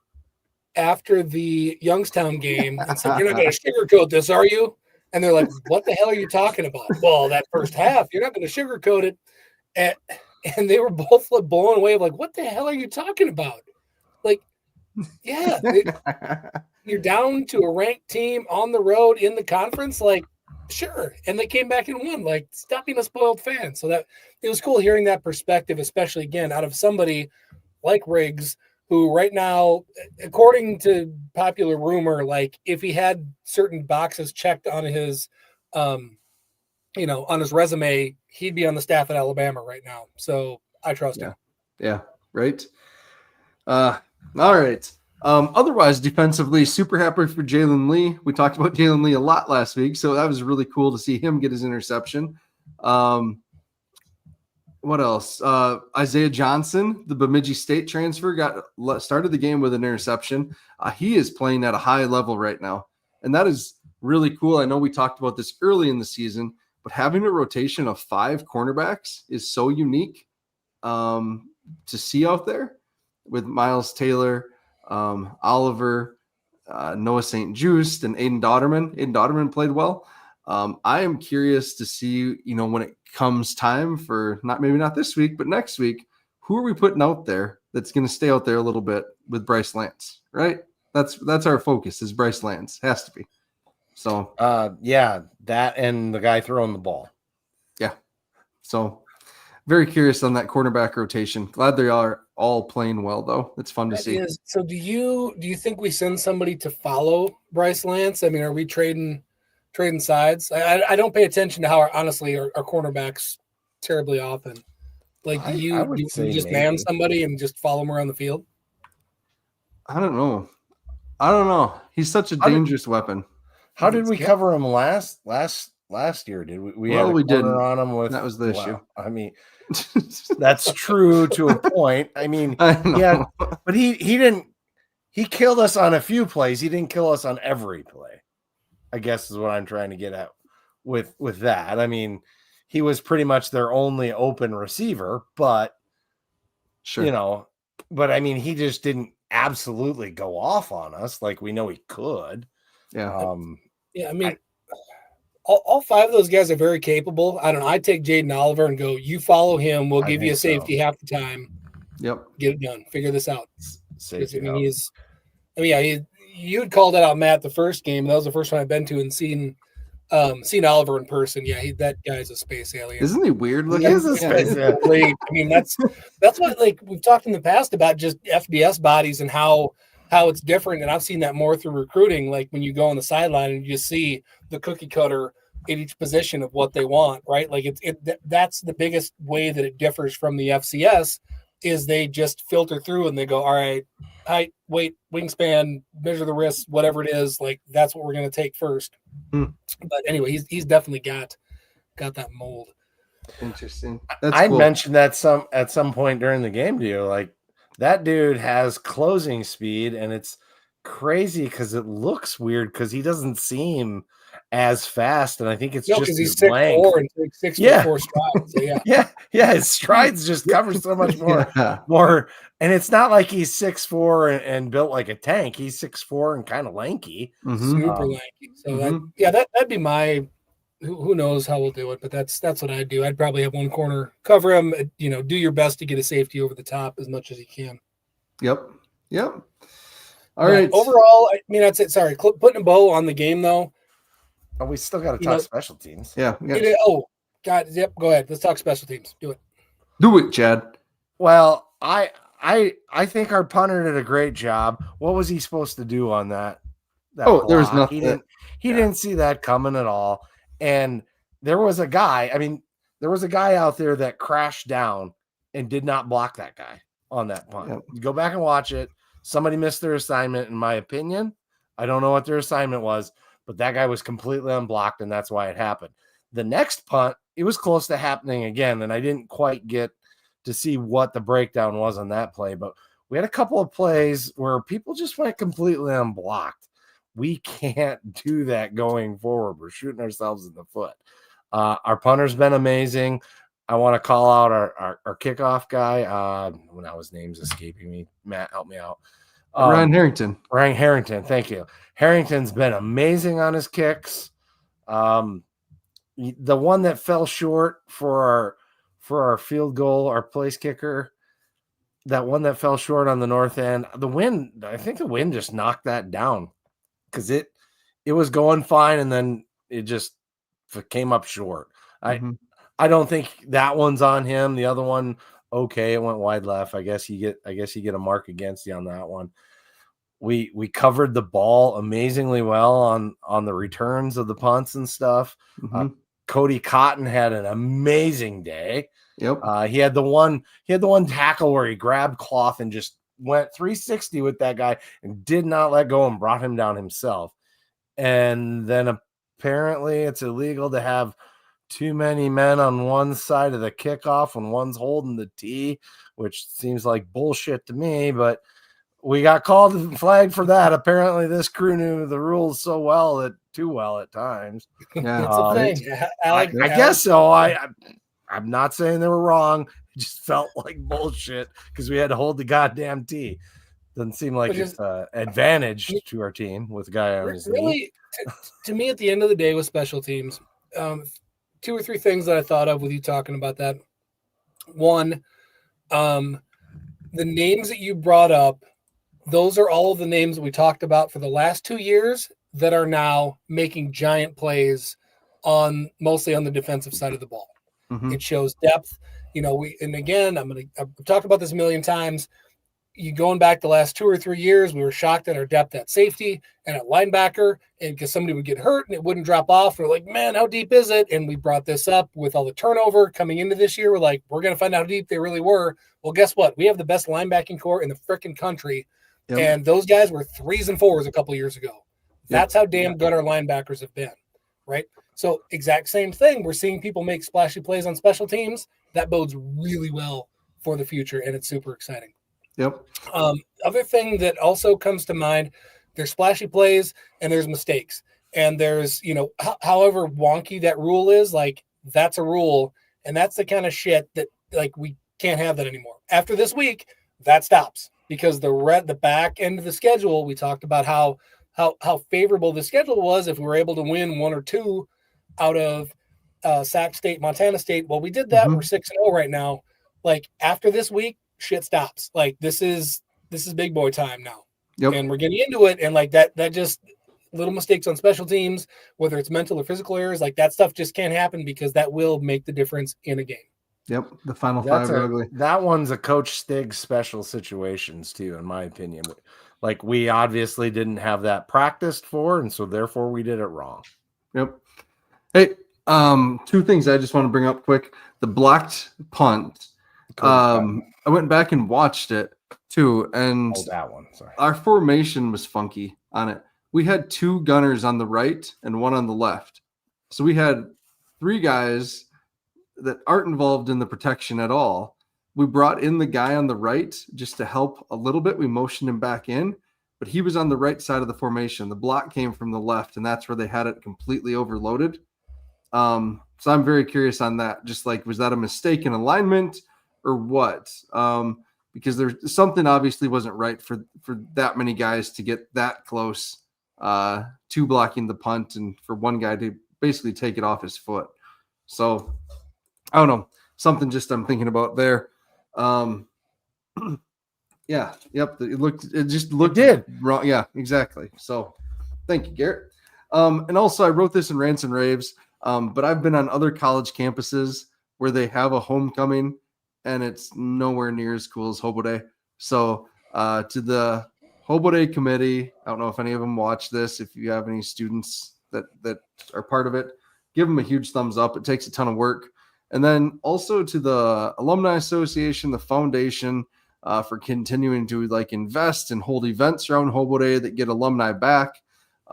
after the Youngstown game and said, "You're not going to sugarcoat this, are you?" And they're like, "What the hell are you talking about?" "Well, that first half, you're not going to sugarcoat it." And they were both blown away of like, "What the hell are you talking about?" Like, yeah, you're down to a ranked team on the road in the conference, like, sure. And they came back and won. Like, stop being a spoiled fan. So that it was cool hearing that perspective, especially again out of somebody like Riggs, who right now, according to popular rumor, like if he had certain boxes checked on his, on his resume, he'd be on the staff at Alabama right now. So I trust him. Yeah. Right. All right. Otherwise, defensively, super happy for Jalen Lee. We talked about Jalen Lee a lot last week, so that was really cool to see him get his interception. What else? Isaiah Johnson, the Bemidji State transfer, started the game with an interception. He is playing at a high level right now, and that is really cool. I know we talked about this early in the season, but having a rotation of 5 cornerbacks is so unique to see out there with Miles Taylor, Oliver, Noah St. Just, and Aiden Dodderman. Aiden Dodderman played well. I am curious to see, when it comes time for maybe not this week, but next week, who are we putting out there that's going to stay out there a little bit with Bryce Lance, right? That's our focus is Bryce Lance. Has to be. So, that and the guy throwing the ball. Yeah. So very curious on that cornerback rotation. Glad they are all playing well, though. It's fun to see. So do you think we send somebody to follow Bryce Lance? I mean, are we trading sides? I don't pay attention to how our cornerbacks terribly often. Like, do you just maybe man somebody and just follow him around the field? I don't know. He's such a dangerous weapon. How did we cover him last year? Did we had a corner didn't on him with that was the issue. I mean, that's true to a point. I mean, yeah, but he killed us on a few plays. He didn't kill us on every play, I guess is what I'm trying to get at with that. I mean, he was pretty much their only open receiver, but sure. But I mean, he just didn't absolutely go off on us like we know he could. Yeah. I mean, all 5 of those guys are very capable. I don't know. I take Jaden Oliver and go, you follow him. We'll give you a safety half the time. Yep. Get it done. Figure this out. Safety. You had called that out, Matt, the first game. That was the first one I've been to and seen Oliver in person. Yeah, that guy's a space alien. Isn't he weird looking? He is a space alien. I mean, that's what, like, we've talked in the past about just FBS bodies and how it's different. And I've seen that more through recruiting. Like when you go on the sideline and you just see the cookie cutter in each position of what they want, right? Like that's the biggest way that it differs from the FCS is they just filter through and they go, all right, height, weight, wingspan, measure the wrists, whatever it is. Like that's what we're going to take first. But anyway, he's definitely got that mold. Interesting. I mentioned that at some point during the game to you, like that dude has closing speed, and it's crazy because it looks weird because he doesn't seem as fast, and I think it's just because he's 6'4" and 6'4" strides. So yeah, his strides just cover so much more, and it's not like he's 6'4" and built like a tank. He's 6'4" and kind of lanky, super lanky. So that'd be my. Who knows how we'll do it, but that's what I'd do. I'd probably have one corner, cover him, do your best to get a safety over the top as much as you can. Yep. All right. Overall, I mean, that's it. Sorry, putting a bow on the game, though. Oh, we still got to talk special teams. Yeah. Oh, God. Yep. Go ahead. Let's talk special teams. Do it. Do it, Chad. Well, I think our punter did a great job. What was he supposed to do on that block? There was nothing. He didn't see that coming at all. And there was a guy out there that crashed down and did not block that guy on that punt. Yep. You go back and watch it. Somebody missed their assignment, in my opinion. I don't know what their assignment was, but that guy was completely unblocked, and that's why it happened. The next punt, it was close to happening again, and I didn't quite get to see what the breakdown was on that play, but we had a couple of plays where people just went completely unblocked. we can't do that going forward. We're shooting ourselves in the foot. Our punter's been amazing. I want to call out our kickoff guy. Now his name's escaping me. Matt, help me out. Ryan Harrington. Ryan Harrington, thank you. Harrington's been amazing on his kicks. The one that fell short for our field goal, our place kicker, that one that fell short on the north end, I think the wind just knocked that down because it was going fine and then it just came up short. I don't think that one's on him. The other one, okay, it went wide left. I guess you get a mark against you on that one. We covered the ball amazingly well on the returns of the punts and stuff. Cody Cotton had an amazing day. Yep. He had the one tackle where he grabbed cloth and just went 360 with that guy and did not let go and brought him down himself. And then apparently it's illegal to have too many men on one side of the kickoff when one's holding the tee, which seems like bullshit to me, but we got called and flagged for that. Apparently this crew knew the rules too well at times. Yeah, it's a thing. I guess so. I'm not saying they were wrong. It just felt like bullshit because we had to hold the goddamn tee. Doesn't seem like it's an advantage to our team with a guy on his knee. To me, at the end of the day with special teams, 2 or 3 things that I thought of with you talking about that. One, the names that you brought up, those are all of the names that we talked about for the last 2 years that are now making giant plays mostly on the defensive side of the ball. It shows depth. And again, I've talked about this a million times. You going back the last 2 or 3 years, we were shocked at our depth at safety and at linebacker, and because somebody would get hurt and it wouldn't drop off. We're like, man, how deep is it? And we brought this up with all the turnover coming into this year. We're like, we're going to find out how deep they really were. Well, guess what? We have the best linebacking core in the freaking country. Yep. And those guys were 3s and 4s a couple years ago. That's how damn good our linebackers have been, right? So exact same thing. We're seeing people make splashy plays on special teams. That bodes really well for the future, and it's super exciting. Yep. Other thing that also comes to mind, there's splashy plays and there's mistakes. And there's, however wonky that rule is, like that's a rule. And that's the kind of shit that like we can't have that anymore. After this week, that stops because the back end of the schedule, we talked about how favorable the schedule was if we were able to win 1 or 2 out of Sac State, Montana State. Well, we did that. We're 6-0 right now. Like after this week, shit stops. Like this is big boy time now. Yep. And we're getting into it. And like that just little mistakes on special teams, whether it's mental or physical errors, like that stuff just can't happen because that will make the difference in a game. Yep. The final 5 are ugly. That one's a Coach Stig special situations too, in my opinion. Like we obviously didn't have that practiced for, and so therefore we did it wrong. Yep. Hey, 2 things I just want to bring up quick. The blocked punt. I went back and watched it too, and that one. Sorry. Our formation was funky on it. We had 2 gunners on the right and 1 on the left. So we had 3 guys that aren't involved in the protection at all. We brought in the guy on the right just to help a little bit. We motioned him back in, but he was on the right side of the formation. The block came from the left, and that's where they had it completely overloaded. So I'm very curious on that. Just like, was that a mistake in alignment or what? Because there's something obviously wasn't right for that many guys to get that close to blocking the punt and for one guy to basically take it off his foot. So I don't know, something just I'm thinking about there. Yeah, yep. It just looked wrong. Yeah, exactly. So thank you, Garrett. And also I wrote this in Rants and Raves, but I've been on other college campuses where they have a homecoming and it's nowhere near as cool as Hobo Day. So to the Hobo Day committee, I don't know if any of them watch this. If you have any students that are part of it, give them a huge thumbs up. It takes a ton of work. And then also to the Alumni Association, the foundation, for continuing to like invest and hold events around Hobo Day that get alumni back.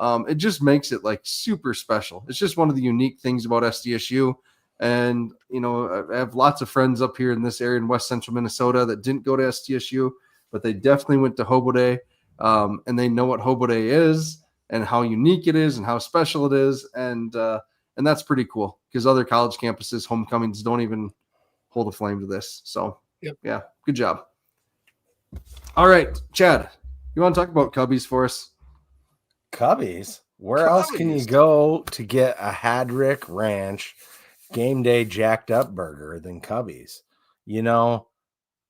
It just makes it like super special. It's just one of the unique things about SDSU. And, you know, I have lots of friends up here in this area in West Central Minnesota that didn't go to SDSU, but they definitely went to Hobo Day. And they know what Hobo Day is. and how unique it is and how special it is. And that's pretty cool because other college campuses, homecomings don't even hold a flame to this. So yeah, good job. All right, Chad, you want to talk about Cubbies for us? Cubbies? Where else can you go to get a Hadrick Ranch game day jacked up burger than Cubbies? You know,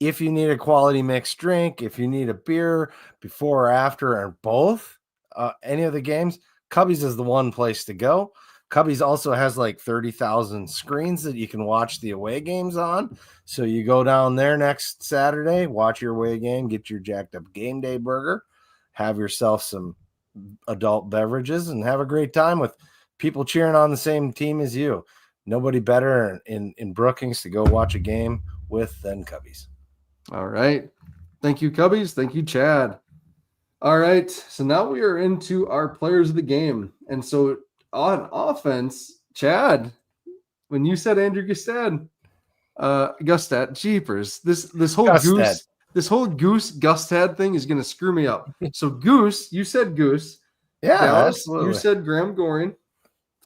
if you need a quality mixed drink, if you need a beer before or after or both, any of the games, Cubbies is the one place to go. Cubbies also has like 30,000 screens that you can watch the away games on. So you go down there next Saturday, watch your away game, get your jacked up game day burger, have yourself some adult beverages, and have a great time with people cheering on the same team as you. Nobody better in Brookings to go watch a game with than Cubbies. All right. Thank you, Cubbies. Thank you, Chad. All right. So now we are into our players of the game. And so on offense, Chad, when you said Andrew Gustad, jeepers, this whole Gustad. Goose Gustad thing is going to screw me up. So Goose, you said Goose. Yeah, Dallas, absolutely. you said Graham Goring.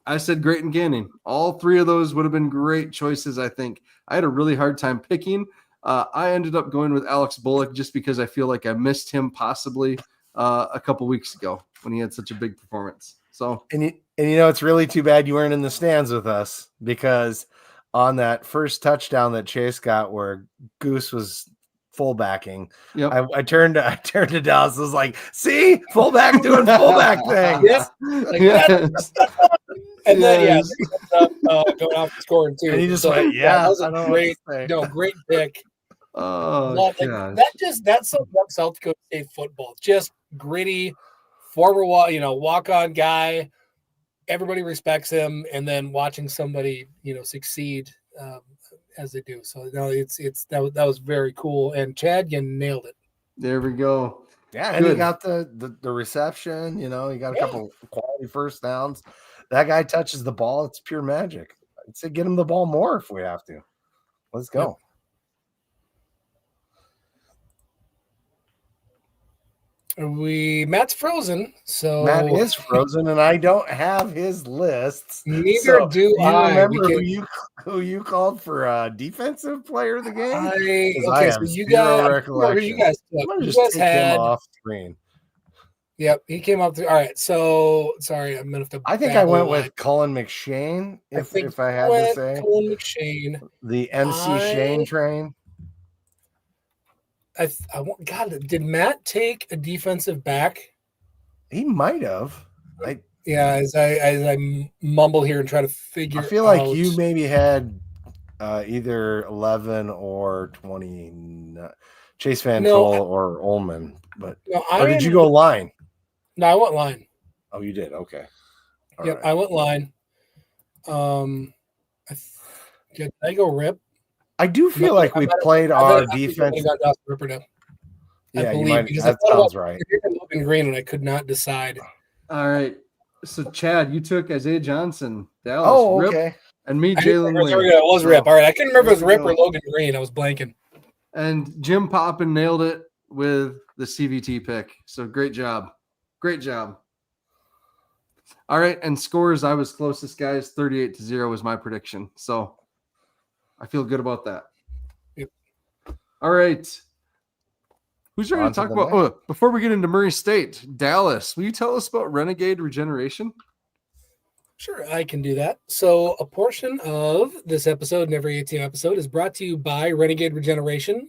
I said Grayton Ganning. All three of those would have been great choices, I think. I had a really hard time picking. I ended up going with Alex Bullock just because I feel like I missed him possibly a couple weeks ago when he had such a big performance. So and you know, it's really too bad you weren't in the stands with us, because on that first touchdown that Chase got where Goose was fullbacking, I turned to Dallas. I was like, see, fullback doing fullback thing. And then going off the scoring too. And he just went, that was a great pick. Oh, that sums up South Dakota State football. Just gritty, former walk-on guy. Everybody respects him, and then watching somebody succeed as they do. So that was very cool. And Chad, you nailed it. There we go. Yeah, and he got the reception. He got a couple quality first downs. That guy touches the ball. It's pure magic. I'd say get him the ball more if we have to. Let's go. Matt's frozen. So Matt is frozen, and I don't have his lists. Neither do I. Remember who you called for defensive player of the game? So you guys had him off screen. Yep, he came up. All right, so sorry, I'm gonna have to. I think I went with Cullen McShane. If I had to say, Cullen McShane, the MC Shane train. God, did Matt take a defensive back? He might have. As I mumble here and try to figure. I feel like you maybe had either 11 or 20. Chase Van Tol or Ullman, but or did you go line? No, I went line. Oh, you did. Okay. Yep, right. I went line. Did I go rip? I do feel like we played our defense. Yeah, you might. That sounds right. Logan Green, and I could not decide. All right. So, Chad, you took Isaiah Johnson, Dallas, okay. Rip, and me, Jalen Lee. It was Rip. All right, I couldn't remember if it was Rip or Logan Green. I was blanking. And Jim Poppin nailed it with the CVT pick. So, great job. Great job. All right, and scores, I was closest, guys. 38-0 was my prediction. So, I feel good about that. Yep. All right. Who's ready to talk about? Before we get into Murray State, Dallas, will you tell us about Renegade Regeneration? Sure, I can do that. So a portion of this episode and every 18 episode is brought to you by Renegade Regeneration,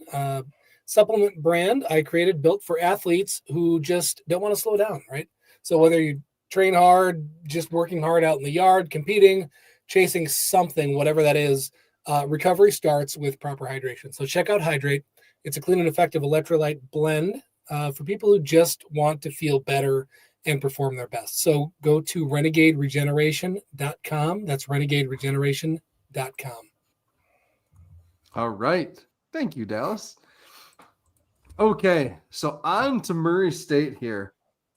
supplement brand I created, built for athletes who just don't want to slow down, right? So whether you train hard, just working hard out in the yard, competing, chasing something, whatever that is, recovery starts with proper hydration. So check out Hydrate. It's a clean and effective electrolyte blend for people who just want to feel better and perform their best. So go to renegaderegeneration.com. That's renegaderegeneration.com. All right. Thank you, Dallas. Okay, so on to Murray State here.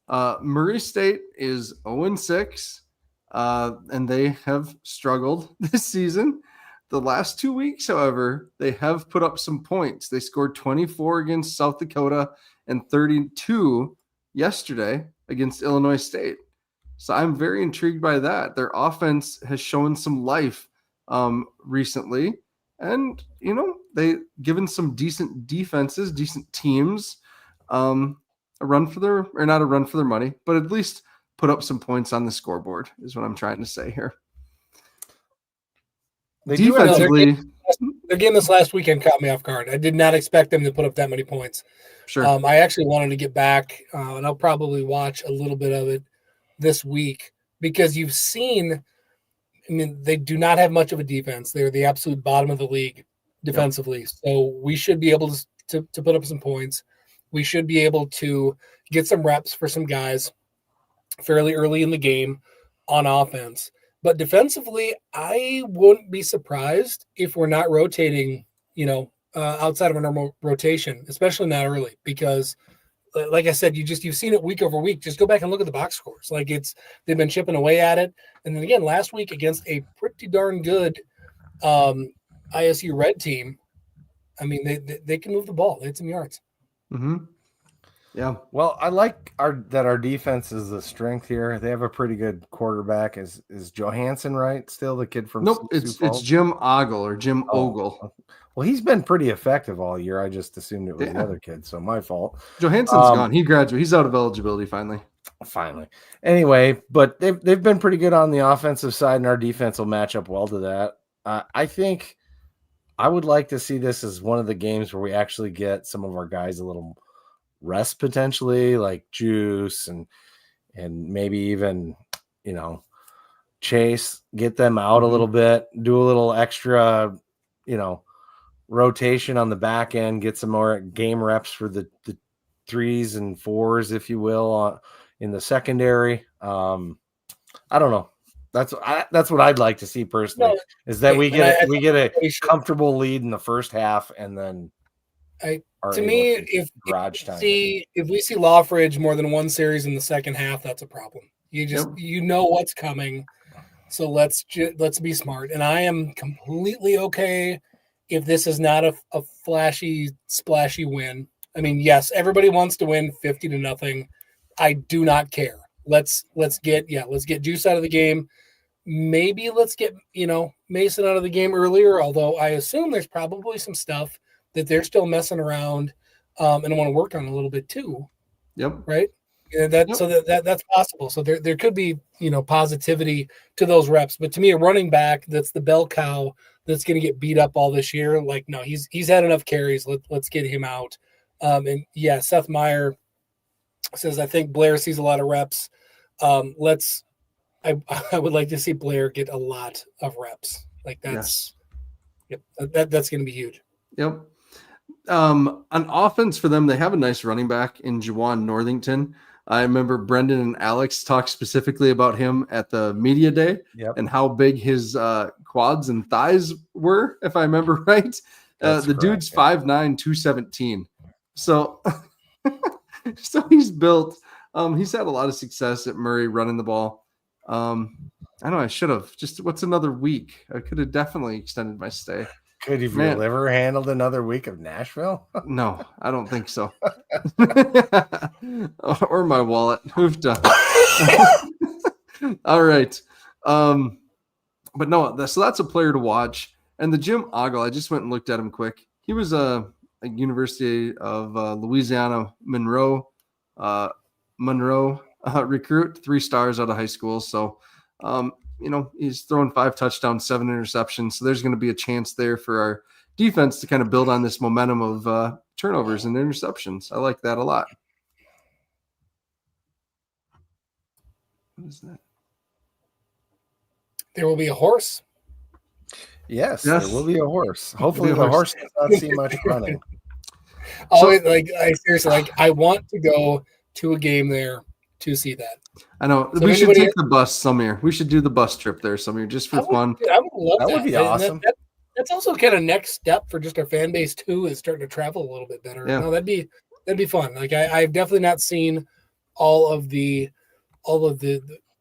Murray State is 0-6, and they have struggled this season. The last 2 weeks, however, they have put up some points. They scored 24 against South Dakota and 32 yesterday against Illinois State. So I'm very intrigued by that. Their offense has shown some life recently, and they given some decent defenses, decent teams, a run for their, or not a run for their money, but at least put up some points on the scoreboard is what I'm trying to say here. Defensively, their game this last weekend caught me off guard. I did not expect them to put up that many points. Sure. I actually wanted to get back, and I'll probably watch a little bit of it this week, because you've seen, I mean, they do not have much of a defense. They're the absolute bottom of the league defensively. Yep. So we should be able to put up some points. We should be able to get some reps for some guys fairly early in the game on offense. But defensively, I wouldn't be surprised if we're not rotating, outside of a normal rotation, especially not early, because like I said, you've seen it week over week. Just go back and look at the box scores. Like they've been chipping away at it. And then again, last week against a pretty darn good ISU Red team, I mean, they can move the ball. They had some yards. Mm-hmm. Yeah. Well, I like that our defense is the strength here. They have a pretty good quarterback. Is Johansson right? Still the kid from Nope, it's Jim Ogle or Jim Ogle. Well, he's been pretty effective all year. I just assumed it was the other kid, so my fault. Johansson's gone. He graduated. He's out of eligibility finally. Anyway, but they've been pretty good on the offensive side, and our defense will match up well to that. I think I would like to see this as one of the games where we actually get some of our guys a little rest potentially, like Juice and maybe even Chase, get them out a little bit, do a little extra rotation on the back end, get some more game reps for the 3s and 4s, if you will, in the secondary. I don't know. That's what I'd like to see personally, is that we get a comfortable lead in the first half, and then to me, if we see Lawfridge more than one series in the second half, that's a problem. You know what's coming, so let's be smart. And I am completely okay if this is not a flashy, splashy win. I mean, yes, everybody wants to win 50-0. I do not care. Let's get Juice out of the game. Maybe let's get Mason out of the game earlier. Although I assume there's probably some stuff that they're still messing around and want to work on a little bit too. Yep. Right. So that's possible. So there could be positivity to those reps. But to me, a running back that's the bell cow that's going to get beat up all this year. Like, no, he's had enough carries. Let's get him out. And yeah, Seth Meyer says, I think Blair sees a lot of reps. I would like to see Blair get a lot of reps. Like that's that's going to be huge. Yep. On offense for them, they have a nice running back in Juwan Northington. I remember Brendan and Alex talked specifically about him at the media day and how big his quads and thighs were, if I remember right. Dude's 5'9", 217. So, so he's built. He's had a lot of success at Murray running the ball. I know I should have. Just what's another week? I could have definitely extended my stay. Could have your liver handled another week of Nashville? No, I don't think so. Or my wallet. Who've done? All right. But no, so that's a player to watch. And the Jim Ogle, I just went and looked at him quick. He was a University of Louisiana Monroe recruit, 3 stars out of high school. So, he's throwing 5 touchdowns, 7 interceptions. So there's going to be a chance there for our defense to kind of build on this momentum of turnovers and interceptions. I like that a lot. What is that? There will be a horse. Yes. There will be a horse. Hopefully the horse does not see much running. I want to go to a game there to see that. I know. So we should take the bus some year. We should do the bus trip there some year just for fun. I would love that. That would be awesome. That's also kind of next step for just our fan base too, is starting to travel a little bit better. Yeah. No, that'd be fun. Like I've definitely not seen all of the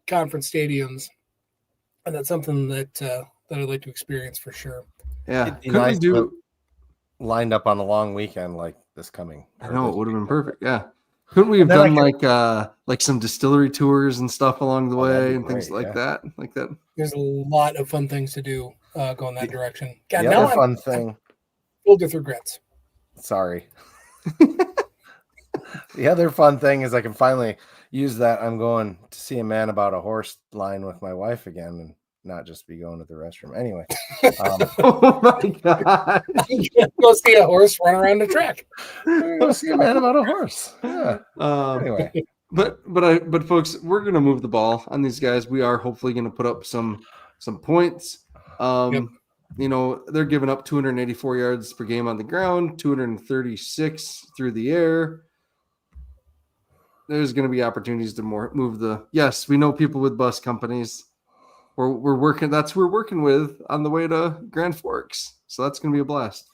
conference stadiums, and that's something that I'd like to experience for sure. Yeah. Could nice we do lined up on a long weekend like this coming? I know it would have been perfect. Yeah. Couldn't we have done like some distillery tours and stuff along the way and things like that? Like that. There's a lot of fun things to do going that direction. God, the other fun thing. I'm filled with regrets. Sorry. The other fun thing is I can finally use that. I'm going to see a man about a horse line with my wife again and not just be going to the restroom. Anyway. Oh my God. Go see a horse run around the track. Go see a man about a horse. Yeah. Anyway. But folks, we're gonna move the ball on these guys. We are hopefully gonna put up some points. You know, they're giving up 284 yards per game on the ground, 236 through the air. There's going to be opportunities to move the. Yes, we know people with bus companies. We're working. That's who we're working with on the way to Grand Forks. So that's going to be a blast.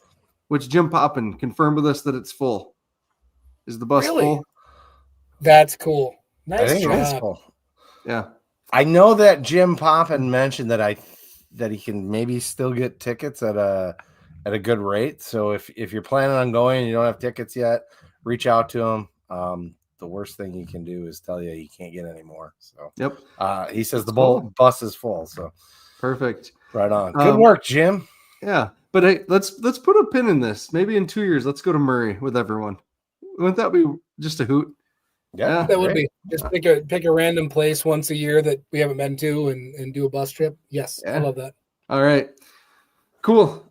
Which Jim Poppin confirmed with us that it's full. Is the bus full? That's cool. Nice I think job. it is full. Yeah. I know that Jim Poppin mentioned that he can maybe still get tickets at a good rate. So if you're planning on going and you don't have tickets yet, reach out to him. The worst thing he can do is tell you can't get any more. So yep. He says the bus is full. So perfect. Right on. Good work, Jim. Yeah. But hey, let's put a pin in this. Maybe in 2 years, let's go to Murray with everyone. Wouldn't that be just a hoot? Yeah, that would be. Just pick a random place once a year that we haven't been to and do a bus trip. Yes, I love that. All right. Cool.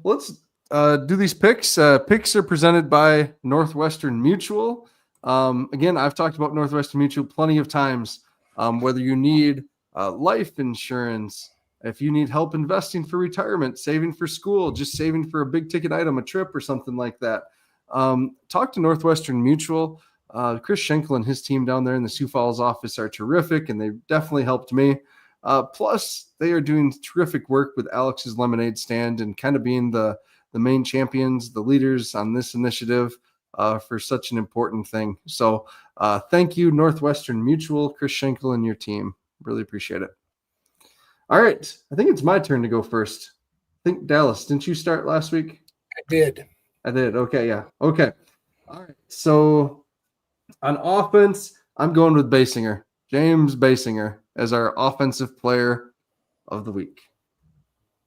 Let's do these picks. Picks are presented by Northwestern Mutual. Again, I've talked about Northwestern Mutual plenty of times. Whether you need life insurance, if you need help investing for retirement, saving for school, just saving for a big ticket item, a trip or something like that, talk to Northwestern Mutual. Chris Schenkel and his team down there in the Sioux Falls office are terrific, and they've definitely helped me. Plus, they are doing terrific work with Alex's Lemonade Stand and kind of being the main champions, the leaders on this initiative for such an important thing. So thank you, Northwestern Mutual, Chris Schenkel, and your team. Really appreciate it. All right. I think it's my turn to go first. I think, Dallas, didn't you start last week? I did. Okay, yeah. Okay. All right. So on offense, I'm going with Basinger, James Basinger, as our offensive player of the week.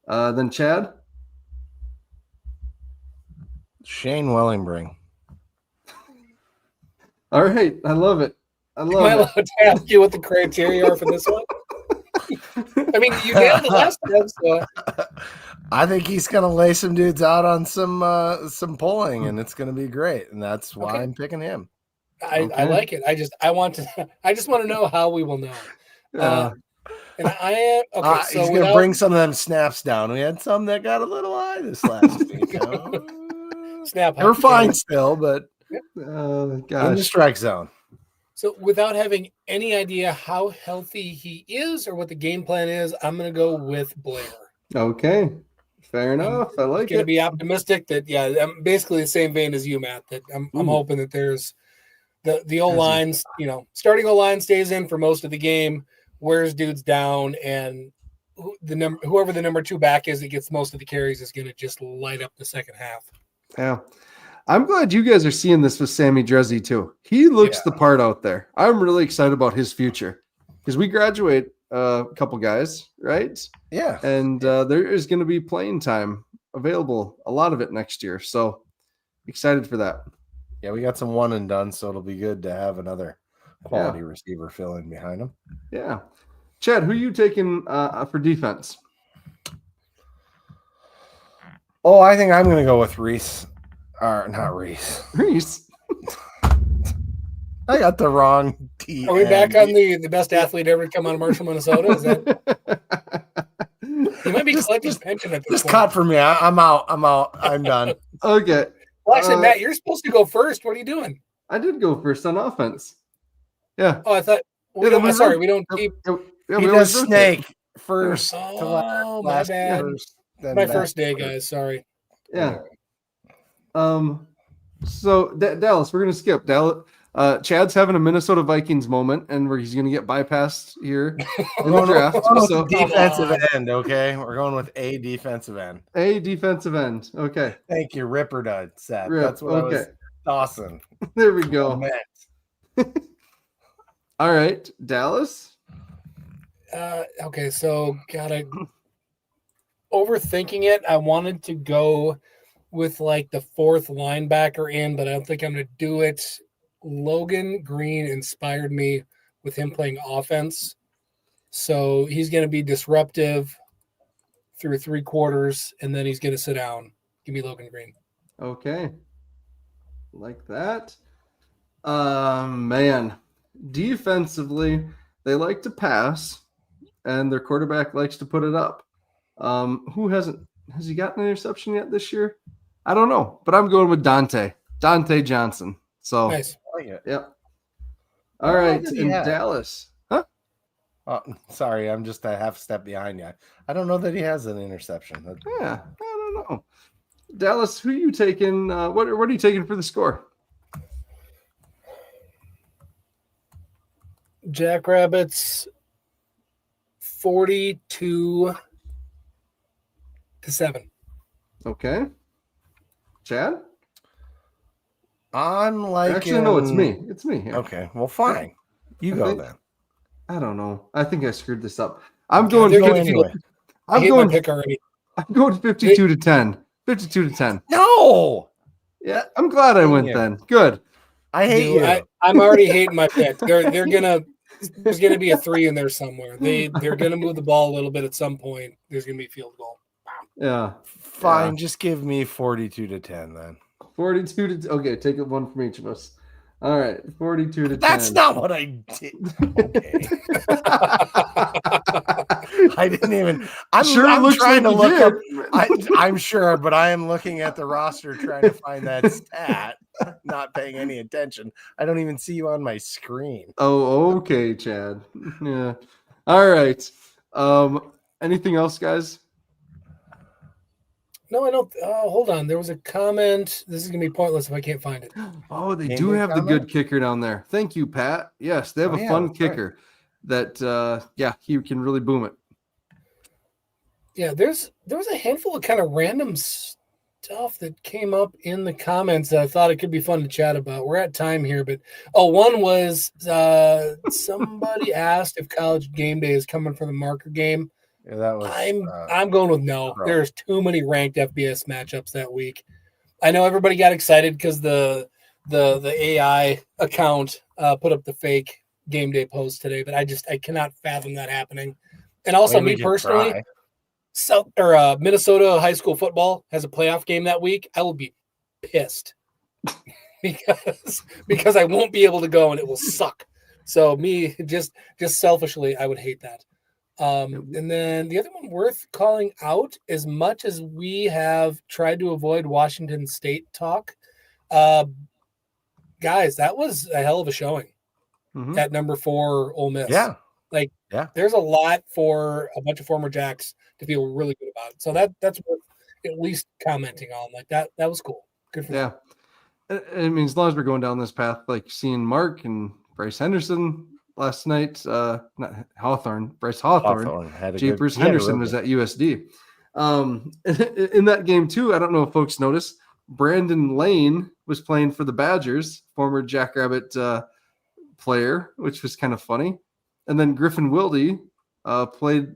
Then Chad? Shane Wellingbring. All right. I love it. Am I allowed to ask you what the criteria are for this one? I mean, you nailed the last one. So. I think he's going to lay some dudes out on some polling, and it's going to be great. And that's why I'm picking him. I like it. I just want to know how we will know. And I am okay. So he's going to bring some of them snaps down. We had some that got a little high this last week. Snap. They're fine still, but gosh. In the strike zone. So without having any idea how healthy he is or what the game plan is, I'm going to go with Blair. Okay. Fair enough. I like it. Going to be optimistic that, I'm basically the same vein as you, Matt, that I'm hoping that there's the O-lines, starting O-line stays in for most of the game, wears dudes down, and whoever the number 2 back is that gets most of the carries is going to just light up the second half. Yeah. I'm glad you guys are seeing this with Sammy Drezzy too. He looks the part out there. I'm really excited about his future because we graduate a couple guys, right? Yeah. And there is going to be playing time available, a lot of it next year. So excited for that. Yeah, we got some one and done, so it'll be good to have another quality receiver fill in behind him. Yeah. Chad, who are you taking for defense? Oh, I think I'm going to go with Reese. Or not Reese. Reese. I got the wrong T. Are we back on the best athlete ever to come out of Marshall, Minnesota? Is that he might be collecting pension at this point. Cut for me. I'm out. I'm done. Okay. Well, actually, Matt, you're supposed to go first. What are you doing? I did go first on offense. Yeah. Oh, I thought. We don't keep. He does snake first. Oh, my bad. My first day, guys. Sorry. Yeah. So Dallas, we're gonna skip Dallas. Chad's having a Minnesota Vikings moment, and where he's gonna get bypassed here in the draft. So defensive end, okay. We're going with a defensive end. A defensive end. Okay. Thank you, Ripper Dud. Seth. Rip. That's what I was tossing. There we go. All right, Dallas. Okay, so gotta overthinking it. I wanted to go with like the fourth linebacker in, but I don't think I'm going to do it. Logan Green inspired me with him playing offense. So he's going to be disruptive through 3 quarters, and then he's going to sit down. Give me Logan Green. Okay. Like that. Man. Defensively, they like to pass, and their quarterback likes to put it up. Has he gotten an interception yet this year? I don't know, but I'm going with Dante Johnson. So nice. Yep. All right, in Dallas. Huh? Sorry, I'm just a half step behind you. I don't know that he has an interception. Yeah, I don't know. Dallas, who are you taking? What are you taking for the score? Jackrabbits 42-7. Okay. Chad? Actually, no, it's me. It's me here. Okay, well, fine. You go then. I don't know. I think I screwed this up. I'm going anyway. I'm going pick already. I'm going 52-10. 52-10. No. Yeah, I'm glad I went then. Good. I hate you. I'm already hating my pick. There's gonna be a 3 in there somewhere. They're gonna move the ball a little bit at some point. There's gonna be a field goal. Yeah. Fine. Just give me 42-10 then. 42 okay, take it one from each of us. All right, 42-10. That's not what I did. Okay. I didn't even. I'm trying to look up. I'm sure, but I am looking at the roster trying to find that stat. Not paying any attention. I don't even see you on my screen. Oh, okay, Chad. Yeah. All right. Anything else, guys? No, I don't. Hold on. There was a comment. This is going to be pointless if I can't find it. Oh, they do have the good kicker down there. Thank you, Pat. Yes, they have a fun kicker that, he can really boom it. Yeah, there was a handful of kind of random stuff that came up in the comments that I thought it could be fun to chat about. We're at time here, but one was somebody asked if College Game Day is coming for the marker game. Yeah, that was. I'm going with no. There's too many ranked FBS matchups that week. I know everybody got excited because the AI account put up the fake game day post today, but I cannot fathom that happening. And also, me personally, Minnesota high school football has a playoff game that week. I will be pissed because I won't be able to go and it will suck. So me just selfishly, I would hate that. And then the other one worth calling out, as much as we have tried to avoid Washington State talk, guys, that was a hell of a showing at number 4 Ole Miss. Yeah. There's a lot for a bunch of former Jacks to feel really good about it. So that's worth at least commenting on. Like that was cool. Good for them. I mean, as long as we're going down this path, like seeing Mark and Bryce Henderson last night, not Hawthorne, Bryce Hawthorne Jeepers Henderson was at USD. In that game too, I don't know if folks noticed, Brandon Lane was playing for the Badgers, former Jackrabbit player, which was kind of funny. And then Griffin Wilde played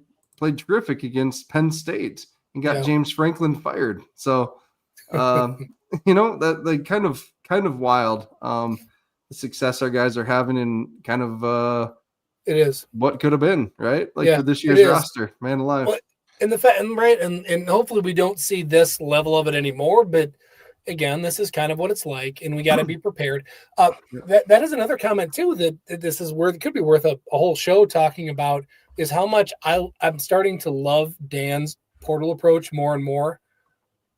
terrific against Penn State and got James Franklin fired. So that like kind of wild. The success our guys are having in kind of it is what could have been, right? Like for this year's roster, man alive. Well, and the fact, and hopefully we don't see this level of it anymore. But again, this is kind of what it's like, and we got to be prepared. That is another comment too that this is worth. It could be worth a whole show talking about is how much I'm starting to love Dan's portal approach more and more,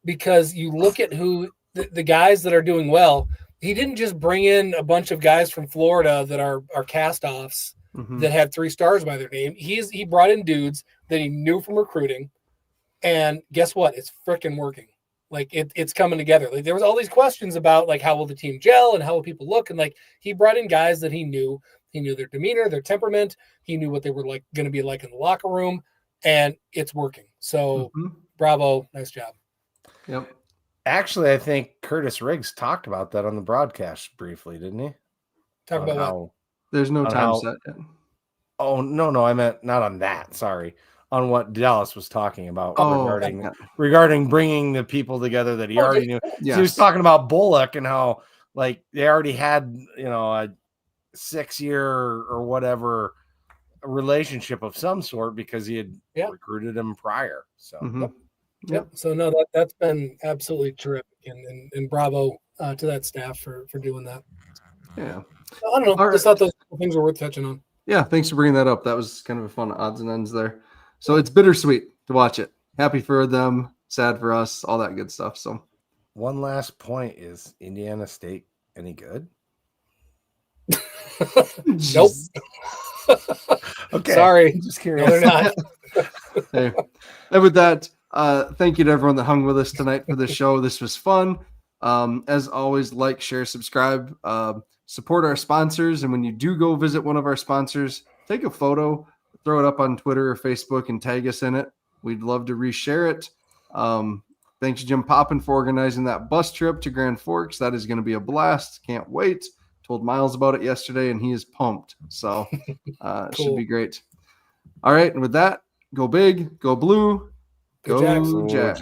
because you look at who the guys that are doing well. He didn't just bring in a bunch of guys from Florida that are cast-offs that had 3 stars by their name. He brought in dudes that he knew from recruiting, and guess what? It's freaking working. Like it's coming together. Like there was all these questions about like how will the team gel and how will people look, and like he brought in guys that he knew their demeanor, their temperament. He knew what they were like going to be like in the locker room, and it's working. So bravo, nice job. Yep. Actually, I think Curtis Riggs talked about that on the broadcast briefly, didn't he? Talk about what? There's no time set yet. Oh, no, I meant not on that. Sorry. On what Dallas was talking about regarding bringing the people together that he already knew. Yes. He was talking about Bullock and how like they already had, a 6-year or whatever relationship of some sort because he had recruited him prior. So, Yep. So no, that's been absolutely terrific, and bravo to that staff for doing that. Yeah. I don't know. Just thought those things were worth touching on. Yeah, thanks for bringing that up. That was kind of a fun odds and ends there. So it's bittersweet to watch it. Happy for them, sad for us, all that good stuff. So one last point, is Indiana State any good? Nope. Okay. Sorry. Just curious. No, they're not. Hey. And with that, thank you to everyone that hung with us tonight for the show. This was fun. As always, like, share, subscribe, support our sponsors. And when you do go visit one of our sponsors, take a photo, throw it up on Twitter or Facebook and tag us in it. We'd love to reshare it. Thanks, Jim Poppin, for organizing that bus trip to Grand Forks. That is going to be a blast. Can't wait. Told Miles about it yesterday, and he is pumped. So it should be great. All right. And with that, go big, go blue, go Jack.